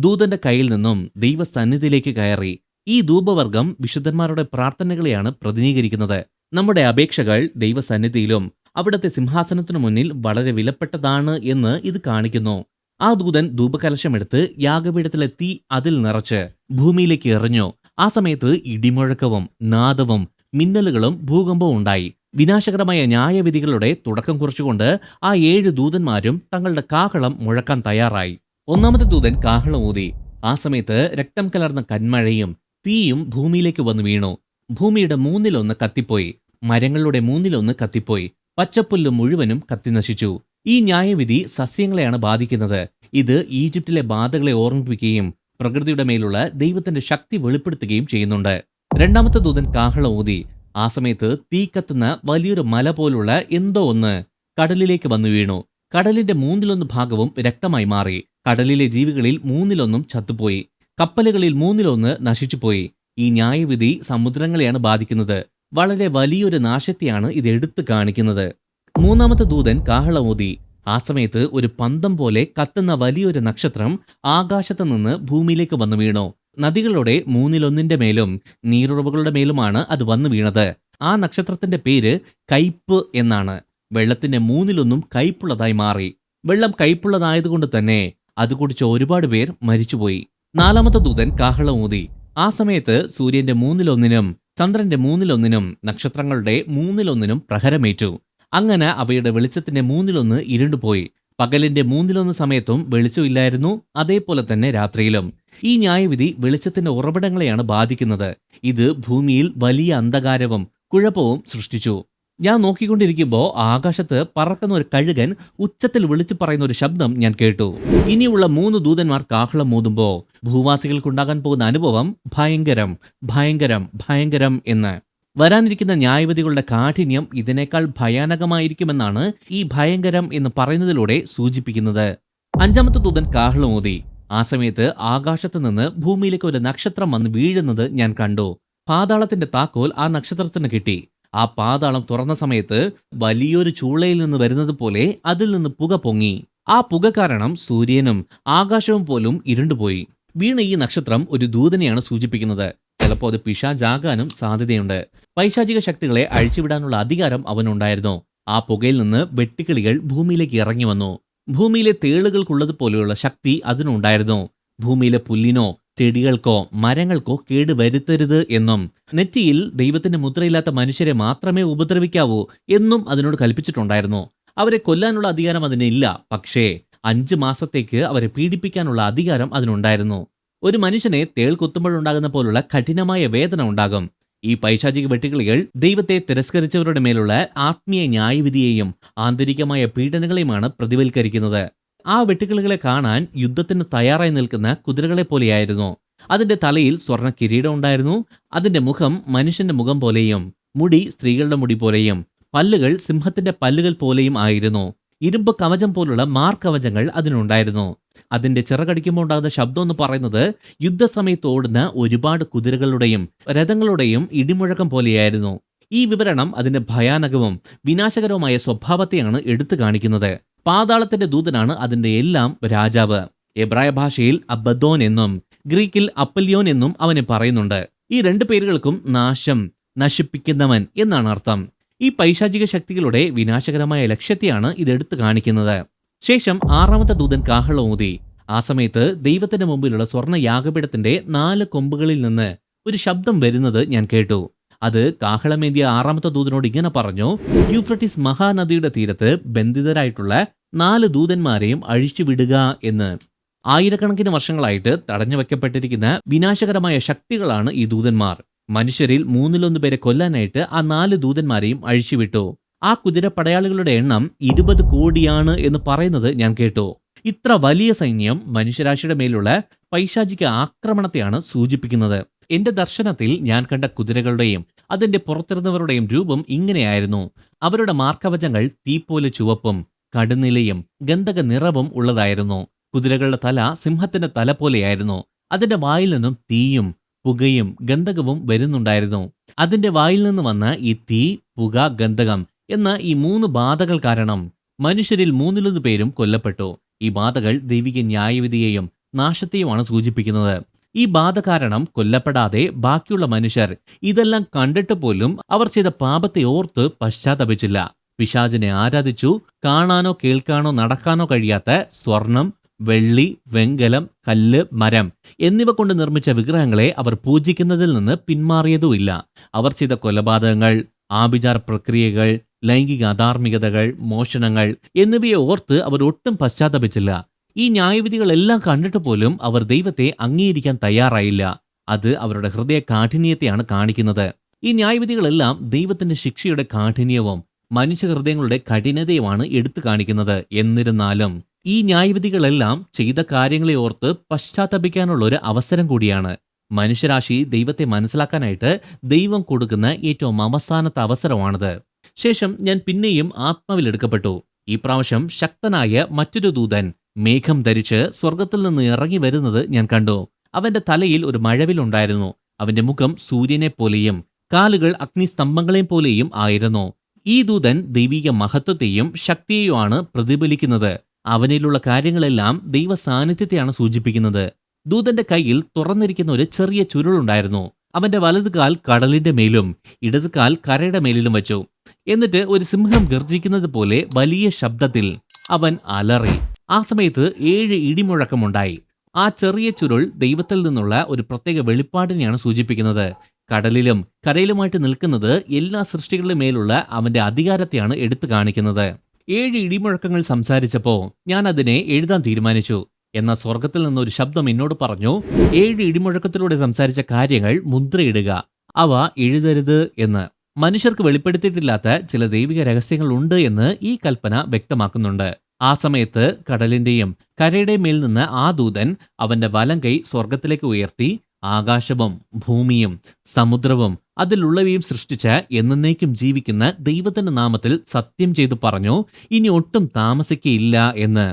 ദൂതന്റെ കയ്യിൽ നിന്നും ദൈവസന്നിധിയിലേക്ക് കയറി. ഈ ധൂപവർഗം വിശുദ്ധന്മാരുടെ പ്രാർത്ഥനകളെയാണ് പ്രതിനിധീകരിക്കുന്നത്. നമ്മുടെ അപേക്ഷകൾ ദൈവസന്നിധിയിലും അവിടുത്തെ സിംഹാസനത്തിനു മുന്നിൽ വളരെ വിലപ്പെട്ടതാണ് എന്ന് ഇത് കാണിക്കുന്നു. ആ ദൂതൻ ധൂപകലശമെടുത്ത് യാഗപീഠത്തിലെ തീ അതിൽ നിറച്ച് ഭൂമിയിലേക്ക് എറിഞ്ഞു. ആ സമയത്ത് ഇടിമുഴക്കവും നാദവും മിന്നലുകളും ഭൂകമ്പവും ഉണ്ടായി. വിനാശകരമായ ന്യായവിധികളുടെ തുടക്കം കുറിച്ചുകൊണ്ട് ആ 7 ദൂതന്മാരും തങ്ങളുടെ കാഹളം മുഴക്കാൻ തയ്യാറായി. 1ാമത്തെ ദൂതൻ കാഹളം ഊതി. ആ സമയത്ത് രക്തം കലർന്ന കന്മഴയും തീയും ഭൂമിയിലേക്ക് വന്നു വീണു. ഭൂമിയുടെ 1/3 കത്തിപ്പോയി. മരങ്ങളുടെ 1/3 കത്തിപ്പോയി. പച്ചപ്പുല്ല് മുഴുവനും കത്തിനശിച്ചു. ഈ ന്യായവിധി സസ്യങ്ങളെയാണ് ബാധിക്കുന്നത്. ഇത് ഈജിപ്തിലെ ബാധകളെ ഓർമ്മിപ്പിക്കുകയും പ്രകൃതിയുടെ മേലുള്ള ദൈവത്തിന്റെ ശക്തി വെളിപ്പെടുത്തുകയും ചെയ്യുന്നുണ്ട്. 2ാമത്തെ ദൂതൻ കാഹളം ഊതി. ആ സമയത്ത് തീ കത്തുന്ന വലിയൊരു മല പോലുള്ള എന്തോ ഒന്ന് കടലിലേക്ക് വന്നു വീണു. കടലിന്റെ 1/3 ഭാഗവും രക്തമായി മാറി. കടലിലെ ജീവികളിൽ 1/3 ചത്തുപോയി. കപ്പലുകളിൽ 1/3 നശിച്ചുപോയി. ഈ ന്യായവിധി സമുദ്രങ്ങളെയാണ് ബാധിക്കുന്നത്. വളരെ വലിയൊരു നാശത്തെയാണ് ഇത് എടുത്തു കാണിക്കുന്നത്. 3ാമത്തെ ദൂതൻ കാഹളം ഊതി. ആ സമയത്ത് ഒരു പന്തം പോലെ കത്തുന്ന വലിയൊരു നക്ഷത്രം ആകാശത്ത് നിന്ന് ഭൂമിയിലേക്ക് വന്നു വീണു. നദികളുടെ 1/3 മേലും നീരുറവുകളുടെ മേലുമാണ് അത് വന്നു വീണത്. ആ നക്ഷത്രത്തിന്റെ പേര് കയ്പ് എന്നാണ്. വെള്ളത്തിന്റെ 1/3 കയ്പുള്ളതായി മാറി. വെള്ളം കയ്പുള്ളതായതുകൊണ്ട് തന്നെ അത് കുടിച്ച ഒരുപാട് പേർ മരിച്ചുപോയി. 4ാമത്തെ ദൂതൻ കാഹളം ഊതി. ആ സമയത്ത് സൂര്യന്റെ 1/3 ചന്ദ്രന്റെ 1/3 നക്ഷത്രങ്ങളുടെ 1/3 പ്രഹരമേറ്റു. അങ്ങനെ അവയുടെ വെളിച്ചത്തിന്റെ 1/3 ഇരുണ്ടുപോയി. പകലിന്റെ 1/3 സമയത്തും വെളിച്ചമില്ലായിരുന്നു. അതേപോലെ തന്നെ രാത്രിയിലും. ഈ ന്യായവിധി വെളിച്ചത്തിന്റെ ഉറവിടങ്ങളെയാണ് ബാധിക്കുന്നത്. ഇത് ഭൂമിയിൽ വലിയ അന്ധകാരവും കുഴപ്പവും സൃഷ്ടിച്ചു. ഞാൻ നോക്കിക്കൊണ്ടിരിക്കുമ്പോൾ ആകാശത്ത് പറക്കുന്ന ഒരു കഴുകൻ ഉച്ചത്തിൽ വിളിച്ചു പറയുന്ന ഒരു ശബ്ദം ഞാൻ കേട്ടു. ഇനിയുള്ള 3 ദൂതന്മാർ കാഹളം ഊതുമ്പോൾ ഭൂവാസികൾക്കുണ്ടാകാൻ പോകുന്ന അനുഭവം ഭയങ്കരം, ഭയങ്കരം, ഭയങ്കരം എന്ന്. വരാനിരിക്കുന്ന ന്യായവിധികളുടെ കാഠിന്യം ഇതിനേക്കാൾ ഭയാനകമായിരിക്കുമെന്നാണ് ഈ ഭയങ്കരം എന്ന് പറയുന്നതിലൂടെ സൂചിപ്പിക്കുന്നത്. അഞ്ചാമത്തെ ദൂതൻ കാഹളം ഊതി. ആ സമയത്ത് ആകാശത്ത് നിന്ന് ഭൂമിയിലേക്ക് ഒരു നക്ഷത്രം വന്ന് വീഴുന്നത് ഞാൻ കണ്ടു. പാതാളത്തിന്റെ താക്കോൽ ആ നക്ഷത്രത്തിന് കിട്ടി. ആ പാതാളം തുറന്ന സമയത്ത് വലിയൊരു ചൂളയിൽ നിന്ന് വരുന്നത് പോലെ അതിൽ നിന്ന് പുക പൊങ്ങി. ആ പുക കാരണം സൂര്യനും ആകാശവും പോലും ഇരുണ്ടുപോയി. വീണ ഈ നക്ഷത്രം ഒരു ദൂതനെയാണ് സൂചിപ്പിക്കുന്നത്. ചിലപ്പോൾ അത് പിശാചാകാനും സാധ്യതയുണ്ട്. പൈശാചിക ശക്തികളെ അഴിച്ചുവിടാനുള്ള അധികാരം അവനുണ്ടായിരുന്നു. ആ പുകയിൽ നിന്ന് വെട്ടുക്കിളികൾ ഭൂമിയിലേക്ക് ഇറങ്ങി വന്നു. ഭൂമിയിലെ തേളുകൾക്കുള്ളതുപോലെയുള്ള ശക്തി അതിനുണ്ടായിരുന്നു. ഭൂമിയിലെ പുല്ലിനോ ചെടികൾക്കോ മരങ്ങൾക്കോ കേട് വരുത്തരുത് എന്നും നെറ്റിയിൽ ദൈവത്തിന്റെ മുദ്രയില്ലാത്ത മനുഷ്യരെ മാത്രമേ ഉപദ്രവിക്കാവൂ എന്നും അതിനോട് കൽപ്പിച്ചിട്ടുണ്ടായിരുന്നു. അവരെ കൊല്ലാനുള്ള അധികാരം അതിനില്ല. പക്ഷേ 5 മാസത്തേക്ക് അവരെ പീഡിപ്പിക്കാനുള്ള അധികാരം അതിനുണ്ടായിരുന്നു. ഒരു മനുഷ്യനെ തേൾ കുത്തുമ്പോഴുണ്ടാകുന്ന പോലുള്ള കഠിനമായ വേദന ഉണ്ടാകും. ഈ പൈശാചിക വെട്ടുകിളികൾ ദൈവത്തെ തിരസ്കരിച്ചവരുടെ മേലുള്ള ആത്മീയ ന്യായവിധിയെയും ആന്തരികമായ പീഡനങ്ങളെയുമാണ് പ്രതിവൽക്കരിക്കുന്നത്. ആ വെട്ടുകിളികളെ കാണാൻ യുദ്ധത്തിന് തയ്യാറായി നിൽക്കുന്ന കുതിരകളെ പോലെയായിരുന്നു. അതിന്റെ തലയിൽ സ്വർണ്ണ കിരീടം ഉണ്ടായിരുന്നു. അതിന്റെ മുഖം മനുഷ്യന്റെ മുഖം പോലെയും മുടി സ്ത്രീകളുടെ മുടി പോലെയും പല്ലുകൾ സിംഹത്തിന്റെ പല്ലുകൾ പോലെയും ആയിരുന്നു. ഇരുമ്പ് കവചം പോലുള്ള മാർക്കവചങ്ങൾ അതിനുണ്ടായിരുന്നു. അതിന്റെ ചിറകടിക്കുമ്പോൾ ഉണ്ടാകുന്ന ശബ്ദം എന്ന് പറയുന്നത് യുദ്ധസമയത്ത് ഓടുന്ന ഒരുപാട് കുതിരകളുടെയും രഥങ്ങളുടെയും ഇടിമുഴക്കം പോലെയായിരുന്നു. ഈ വിവരണം അതിന്റെ ഭയാനകവും വിനാശകരവുമായ സ്വഭാവത്തെയാണ് എടുത്തു കാണിക്കുന്നത്. പാതാളത്തിന്റെ ദൂതനാണ് അതിന്റെ എല്ലാം രാജാവ്. എബ്രായ ഭാഷയിൽ അബദ്ദോൻ എന്നും ഗ്രീക്കിൽ അപ്പല്യോൻ എന്നും അവനെ പറയുന്നുണ്ട്. ഈ 2 പേരുകൾക്കും നാശം, നശിപ്പിക്കുന്നവൻ എന്നാണ് അർത്ഥം. ഈ പൈശാചിക ശക്തികളുടെ വിനാശകരമായ ലക്ഷ്യത്തെയാണ് ഇതെടുത്ത് കാണിക്കുന്നത്. ശേഷം 6ാമത്തെ ദൂതൻ കാഹളം ഊതി. ആ സമയത്ത് ദൈവത്തിന്റെ മുമ്പിലുള്ള സ്വർണ്ണ യാഗപീഠത്തിന്റെ 4 കൊമ്പുകളിൽ നിന്ന് ഒരു ശബ്ദം വരുന്നത് ഞാൻ കേട്ടു. അത് കാഹളമേന്തിയ 6ാമത്തെ ദൂതനോട് ഇങ്ങനെ പറഞ്ഞു: യൂഫ്രട്ടീസ് മഹാനദിയുടെ തീരത്ത് ബന്ധിതരായിട്ടുള്ള 4 ദൂതന്മാരെയും അഴിച്ചുവിടുക എന്ന്. ആയിരക്കണക്കിന് വർഷങ്ങളായിട്ട് തടഞ്ഞു വെക്കപ്പെട്ടിരിക്കുന്ന വിനാശകരമായ ശക്തികളാണ് ഈ ദൂതന്മാർ. മനുഷ്യരിൽ 1/3 പേരെ കൊല്ലാനായിട്ട് ആ 4 ദൂതന്മാരെയും അഴിച്ചുവിട്ടു. ആ കുതിരപ്പടയാളികളുടെ എണ്ണം 20 കോടിയാണ് എന്ന് പറയുന്നത് ഞാൻ കേട്ടു. ഇത്ര വലിയ സൈന്യം മനുഷ്യരാശിയുടെ മേലുള്ള പൈശാചിക ആക്രമണത്തെയാണ് സൂചിപ്പിക്കുന്നത്. എന്റെ ദർശനത്തിൽ ഞാൻ കണ്ട കുതിരകളുടെയും അതിന്റെ പുറത്തിരുന്നവരുടെയും രൂപം ഇങ്ങനെയായിരുന്നു. അവരുടെ മാർക്കവചങ്ങൾ തീപോലെ ചുവപ്പും കടുനിലയും ഗന്ധക നിറവും ഉള്ളതായിരുന്നു. കുതിരകളുടെ തല സിംഹത്തിന്റെ തല പോലെയായിരുന്നു. അതിന്റെ വായിൽ നിന്നും തീയും പുകയും ഗന്ധകവും വരുന്നുണ്ടായിരുന്നു. അതിന്റെ വായിൽ നിന്ന് വന്ന ഈ തീ, പുക, ഗന്ധകം എന്ന ഈ 3 ബാധകൾ കാരണം മനുഷ്യരിൽ 1/3 പേരും കൊല്ലപ്പെട്ടു. ഈ ബാധകൾ ദൈവിക ന്യായവിധിയെയും നാശത്തെയുമാണ് സൂചിപ്പിക്കുന്നത്. ഈ ബാധ കാരണം കൊല്ലപ്പെടാതെ ബാക്കിയുള്ള മനുഷ്യർ ഇതെല്ലാം കണ്ടിട്ട് പോലും അവർ ചെയ്ത പാപത്തെ ഓർത്ത് പശ്ചാത്തപിച്ചില്ല. പിശാചിനെ ആരാധിച്ചു. കാണാനോ കേൾക്കാനോ നടക്കാനോ കഴിയാത്ത സ്വർണം, വെള്ളി, വെങ്കലം, കല്ല്, മരം എന്നിവ കൊണ്ട് നിർമ്മിച്ച വിഗ്രഹങ്ങളെ അവർ പൂജിക്കുന്നതിൽ നിന്ന് പിന്മാറിയതുമില്ല. അവർ ചെയ്ത കൊലപാതകങ്ങൾ, ആഭിചാര പ്രക്രിയകൾ, ലൈംഗിക അധാർമികതകൾ, മോഷണങ്ങൾ എന്നിവയെ ഓർത്ത് അവർ ഒട്ടും പശ്ചാത്തപിച്ചില്ല. ഈ ന്യായവിധികളെല്ലാം കണ്ടിട്ട് പോലും അവർ ദൈവത്തെ അംഗീകരിക്കാൻ തയ്യാറായില്ല. അത് അവരുടെ ഹൃദയ കാഠിന്യത്തെയാണ് കാണിക്കുന്നത്. ഈ ന്യായവിധികളെല്ലാം ദൈവത്തിന്റെ ശിക്ഷയുടെ കാഠിന്യവും മനുഷ്യഹൃദയങ്ങളുടെ കഠിനതയുമാണ് എടുത്തു കാണിക്കുന്നത്. എന്നിരുന്നാലും ഈ ന്യായവിധികളെല്ലാം ചെയ്ത കാര്യങ്ങളെ ഓർത്ത് പശ്ചാത്തപിക്കാനുള്ള ഒരു അവസരം കൂടിയാണ്. മനുഷ്യരാശി ദൈവത്തെ മനസ്സിലാക്കാനായിട്ട് ദൈവം കൊടുക്കുന്ന ഏറ്റവും അവസാനത്തെ അവസരമാണിത്. ശേഷം ഞാൻ പിന്നെയും ആത്മാവിലെടുക്കപ്പെട്ടു. ഈ പ്രാവശ്യം ശക്തനായ മറ്റൊരു ദൂതൻ മേഘം ധരിച്ച് സ്വർഗത്തിൽ നിന്ന് ഇറങ്ങി വരുന്നത് ഞാൻ കണ്ടു. അവന്റെ തലയിൽ ഒരു മഴവിലുണ്ടായിരുന്നു. അവന്റെ മുഖം സൂര്യനെ പോലെയും കാലുകൾ അഗ്നിസ്തംഭങ്ങളെ പോലെയും ആയിരുന്നു. ഈ ദൂതൻ ദൈവിക മഹത്വത്തെയും ശക്തിയെയുമാണ് പ്രതിഫലിക്കുന്നത്. അവനിലുള്ള കാര്യങ്ങളെല്ലാം ദൈവ സാന്നിധ്യത്തെയാണ് സൂചിപ്പിക്കുന്നത്. ദൂതന്റെ കയ്യിൽ തുറന്നിരിക്കുന്ന ഒരു ചെറിയ ചുരുളുണ്ടായിരുന്നു. അവന്റെ വലത് കാൽ കടലിന്റെ മേലും ഇടത് കാൽ കരയുടെ മേലിലും വെച്ചു. എന്നിട്ട് ഒരു സിംഹം ഗർജിക്കുന്നത് പോലെ വലിയ ശബ്ദത്തിൽ അവൻ അലറി. ആ സമയത്ത് 7 ഇടിമുഴക്കമുണ്ടായി. ആ ചെറിയ ചുരുൾ ദൈവത്തിൽ നിന്നുള്ള ഒരു പ്രത്യേക വെളിപ്പാടിനെയാണ് സൂചിപ്പിക്കുന്നത്. കടലിലും കരയിലുമായിട്ട് നിൽക്കുന്നത് എല്ലാ സൃഷ്ടികളുടെ മേലുള്ള അവന്റെ അധികാരത്തെയാണ് എടുത്തു കാണിക്കുന്നത്. 7 ഇടിമുഴക്കങ്ങൾ സംസാരിച്ചപ്പോൾ ഞാൻ അതിനെ എഴുതാൻ തീരുമാനിച്ചു. എന്നാൽ സ്വർഗത്തിൽ നിന്നൊരു ശബ്ദം എന്നോട് പറഞ്ഞു, 7 ഇടിമുഴക്കത്തിലൂടെ സംസാരിച്ച കാര്യങ്ങൾ മുദ്രയിടുക, അവ എഴുതരുത് എന്ന്. മനുഷ്യർക്ക് വെളിപ്പെടുത്തിയിട്ടില്ലാത്ത ചില ദൈവിക രഹസ്യങ്ങൾ ഉണ്ട് എന്ന് ഈ കൽപ്പന വ്യക്തമാക്കുന്നുണ്ട്. ആ സമയത്ത് കടലിന്റെയും കരയുടെയും മേൽ നിന്ന് ആ ദൂതൻ അവന്റെ വലം കൈ സ്വർഗത്തിലേക്ക് ഉയർത്തി ആകാശവും ഭൂമിയും സമുദ്രവും അതിലുള്ളവയും സൃഷ്ടിച്ച എന്നേക്കും ജീവിക്കുന്ന ദൈവത്തിന്റെ നാമത്തിൽ സത്യം ചെയ്തു പറഞ്ഞു, ഇനി ഒട്ടും താമസിക്കയില്ല എന്ന്.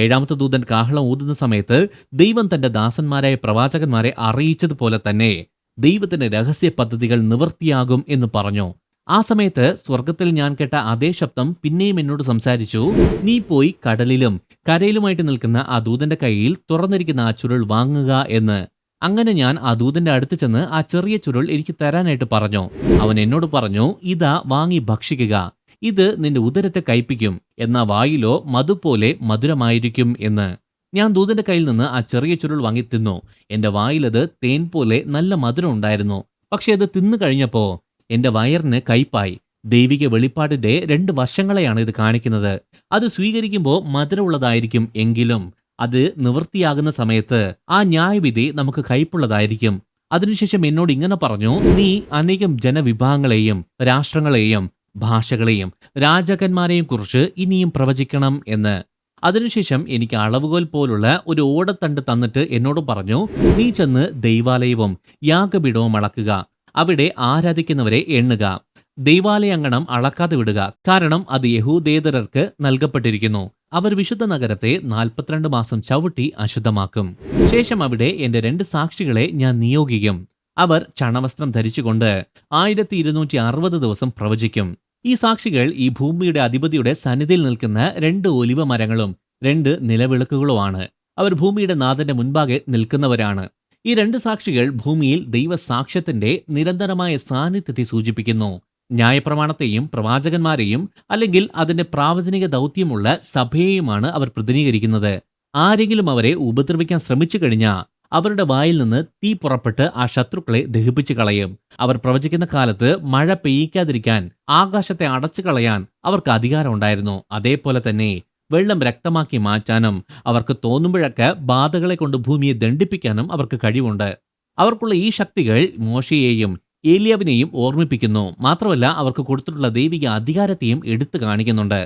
ഏഴാമത്തെ ദൂതൻ കാഹളം ഊതുന്ന സമയത്ത് ദൈവം തന്റെ ദാസന്മാരായ പ്രവാചകന്മാരെ അറിയിച്ചതുപോലെ തന്നെ ദൈവത്തിന്റെ രഹസ്യ പദ്ധതികൾ നിവൃത്തിയാകും എന്ന് പറഞ്ഞു. ആ സമയത്ത് സ്വർഗത്തിൽ ഞാൻ കേട്ട അതേ ശബ്ദം പിന്നെയും എന്നോട് സംസാരിച്ചു, നീ പോയി കടലിലും കരയിലുമായിട്ട് നിൽക്കുന്ന ആ ദൂതന്റെ കയ്യിൽ തുറന്നിരിക്കുന്ന ആ ചുരുൾ വാങ്ങുക എന്ന്. അങ്ങനെ ഞാൻ ആ ദൂതന്റെ അടുത്ത് ചെന്ന് ആ ചെറിയ ചുരുൾ എനിക്ക് തരാനായിട്ട് പറഞ്ഞു. അവൻ എന്നോട് പറഞ്ഞു, ഇതാ വാങ്ങി ഭക്ഷിക്കുക, ഇത് നിന്റെ ഉദരത്തെ കയ്പിക്കും, എന്നാൽ വായിലോ മധുപോലെ മധുരമായിരിക്കും എന്ന്. ഞാൻ ദൂതന്റെ കയ്യിൽ നിന്ന് ആ ചെറിയ ചുരുൾ വാങ്ങി തിന്നു. എന്റെ വായിലത് തേൻ പോലെ നല്ല മധുരം ഉണ്ടായിരുന്നു. പക്ഷെ അത് തിന്നു കഴിഞ്ഞപ്പോ എന്റെ വയറിന് കയ്പായി. ദൈവിക വെളിപ്പാടിന്റെ 2 വശങ്ങളെയാണ് ഇത് കാണിക്കുന്നത്. അത് സ്വീകരിക്കുമ്പോൾ മധുരമുള്ളതായിരിക്കും, എങ്കിലും അത് നിവൃത്തിയാകുന്ന സമയത്ത് ആ ന്യായവിധി നമുക്ക് കയ്പുള്ളതായിരിക്കും. അതിനുശേഷം എന്നോട് ഇങ്ങനെ പറഞ്ഞു, നീ അനേകം ജനവിഭാഗങ്ങളെയും രാഷ്ട്രങ്ങളെയും ഭാഷകളെയും രാജാക്കന്മാരെയും കുറിച്ച് ഇനിയും പ്രവചിക്കണം എന്ന്. അതിനുശേഷം എനിക്ക് അളവുകോൽ പോലുള്ള ഒരു ഓടത്തണ്ട് തന്നിട്ട് എന്നോട് പറഞ്ഞു, നീ ചെന്ന് ദൈവാലയവും യാഗപീഠവും അളക്കുക, അവിടെ ആരാധിക്കുന്നവരെ എണ്ണുക. ദൈവാലയങ്കണം അളക്കാതെ വിടുക, കാരണം അത് യഹൂദേതരർക്ക് നൽകപ്പെട്ടിരിക്കുന്നു. അവർ വിശുദ്ധ നഗരത്തെ 42 മാസം ചവിട്ടി അശുദ്ധമാക്കും. ശേഷം അവിടെ എന്റെ 2 സാക്ഷികളെ ഞാൻ നിയോഗിക്കും. അവർ ചണവസ്ത്രം ധരിച്ചുകൊണ്ട് 1260 ദിവസം പ്രവചിക്കും. ഈ സാക്ഷികൾ ഈ ഭൂമിയുടെ അധിപതിയുടെ സന്നിധിയിൽ നിൽക്കുന്ന 2 ഒലിവ മരങ്ങളും 2 നിലവിളക്കുകളുമാണ്. അവർ ഭൂമിയുടെ നാഥന്റെ മുൻപാകെ നിൽക്കുന്നവരാണ്. ഈ 2 സാക്ഷികൾ ഭൂമിയിൽ ദൈവസാക്ഷ്യത്തിന്റെ നിരന്തരമായ സാന്നിധ്യത്തെ സൂചിപ്പിക്കുന്നു. ന്യായപ്രമാണത്തെയും പ്രവാചകന്മാരെയും അല്ലെങ്കിൽ അതിന്റെ പ്രാവചനിക ദൗത്യമുള്ള സഭയെയുമാണ് അവർ പ്രതിനിധീകരിക്കുന്നത്. ആരെങ്കിലും അവരെ ഉപദ്രവിക്കാൻ ശ്രമിച്ചു കഴിഞ്ഞാൽ അവരുടെ വായിൽ നിന്ന് തീ പുറപ്പെട്ട് ആ ശത്രുക്കളെ ദഹിപ്പിച്ചു കളയും. അവർ പ്രവചിക്കുന്ന കാലത്ത് മഴ പെയ്യിക്കാതിരിക്കാൻ ആകാശത്തെ അടച്ചു കളയാൻ അവർക്ക് അധികാരമുണ്ടായിരുന്നു. അതേപോലെ തന്നെ വെള്ളം രക്തമാക്കി മാറ്റാനും അവർക്ക് തോന്നുമ്പോഴൊക്കെ ബാധകളെ കൊണ്ട് ഭൂമിയെ ദണ്ഡിപ്പിക്കാനും അവർക്ക് കഴിവുണ്ട്. അവർക്കുള്ള ഈ ശക്തികൾ മോശയെയും ഏലിയാവിനെയും ഓർമ്മിപ്പിക്കുന്നു. മാത്രമല്ല അവർക്ക് കൊടുത്തിട്ടുള്ള ദൈവിക അധികാരത്തെയും എടുത്തു കാണിക്കുന്നുണ്ട്.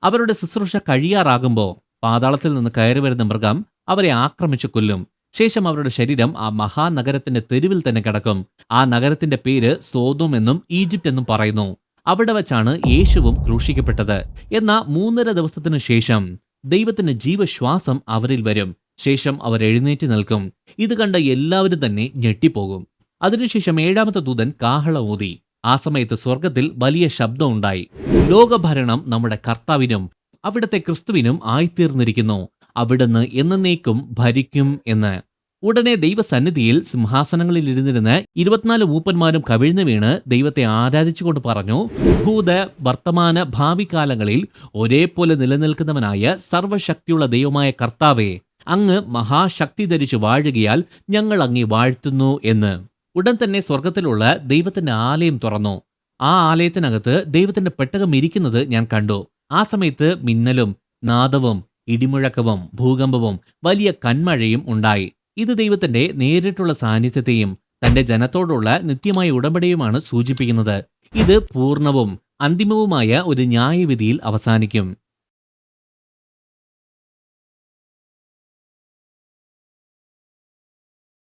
അവരുടെ ശുശ്രൂഷ കഴിയാറാകുമ്പോൾ പാതാളത്തിൽ നിന്ന് കയറി വരുന്ന മൃഗം അവരെ ആക്രമിച്ചു കൊല്ലും. ശേഷം അവരുടെ ശരീരം ആ മഹാനഗരത്തിന്റെ തെരുവിൽ തന്നെ കിടക്കും. ആ നഗരത്തിന്റെ പേര് സോദോം എന്നും ഈജിപ്റ്റ് എന്നും പറയുന്നു. അവിടെ വച്ചാണ് യേശുവും ക്രൂശിക്കപ്പെട്ടത്. എന്നാൽ 3.5 ദിവസത്തിനു ശേഷം ദൈവത്തിന്റെ ജീവശ്വാസം അവരിൽ വരും. ശേഷം അവർ എഴുന്നേറ്റ് നിൽക്കും. ഇത് കണ്ട എല്ലാവരും തന്നെ ഞെട്ടിപ്പോകും. അതിനുശേഷം 7ാമത്തെ ദൂതൻ കാഹളം ഊതി. ആ സമയത്ത് സ്വർഗത്തിൽ വലിയ ശബ്ദം ഉണ്ടായി, ലോകഭരണം നമ്മുടെ കർത്താവിനും അവിടുത്തെ ക്രിസ്തുവിനും ആയിത്തീർന്നിരിക്കുന്നു, അവിടുന്ന് എന്നേക്കും ഭരിക്കും എന്ന്. ഉടനെ ദൈവസന്നിധിയിൽ സിംഹാസനങ്ങളിൽ ഇരുന്നിരുന്ന് 24 മൂപ്പന്മാരും കവിഴ്ന്നു വീണ് ദൈവത്തെ ആരാധിച്ചുകൊണ്ട് പറഞ്ഞു, ഭൂത വർത്തമാന ഭാവി കാലങ്ങളിൽ ഒരേപോലെ നിലനിൽക്കുന്നവനായ സർവശക്തിയുള്ള ദൈവമായ കർത്താവേ, അങ്ങ് മഹാശക്തി ധരിച്ചു വാഴുകയാൽ ഞങ്ങൾ അങ്ങേ വാഴ്ത്തുന്നു എന്ന്. ഉടൻ തന്നെ സ്വർഗത്തിലുള്ള ദൈവത്തിന്റെ ആലയം തുറന്നു. ആ ആലയത്തിനകത്ത് ദൈവത്തിന്റെ പെട്ടകം ഇരിക്കുന്നത് ഞാൻ കണ്ടു. ആ സമയത്ത് മിന്നലും നാദവും ഇടിമുഴക്കവും ഭൂകമ്പവും വലിയ കന്മഴയും ഉണ്ടായി. ഇത് ദൈവത്തിന്റെ നേരിട്ടുള്ള സാന്നിധ്യത്തെയും തന്റെ ജനത്തോടുള്ള നിത്യമായ ഉടമ്പടിയുമാണ് സൂചിപ്പിക്കുന്നത്. ഇത് പൂർണ്ണവും അന്തിമവുമായ ഒരു ന്യായവിധിയിൽ അവസാനിക്കും.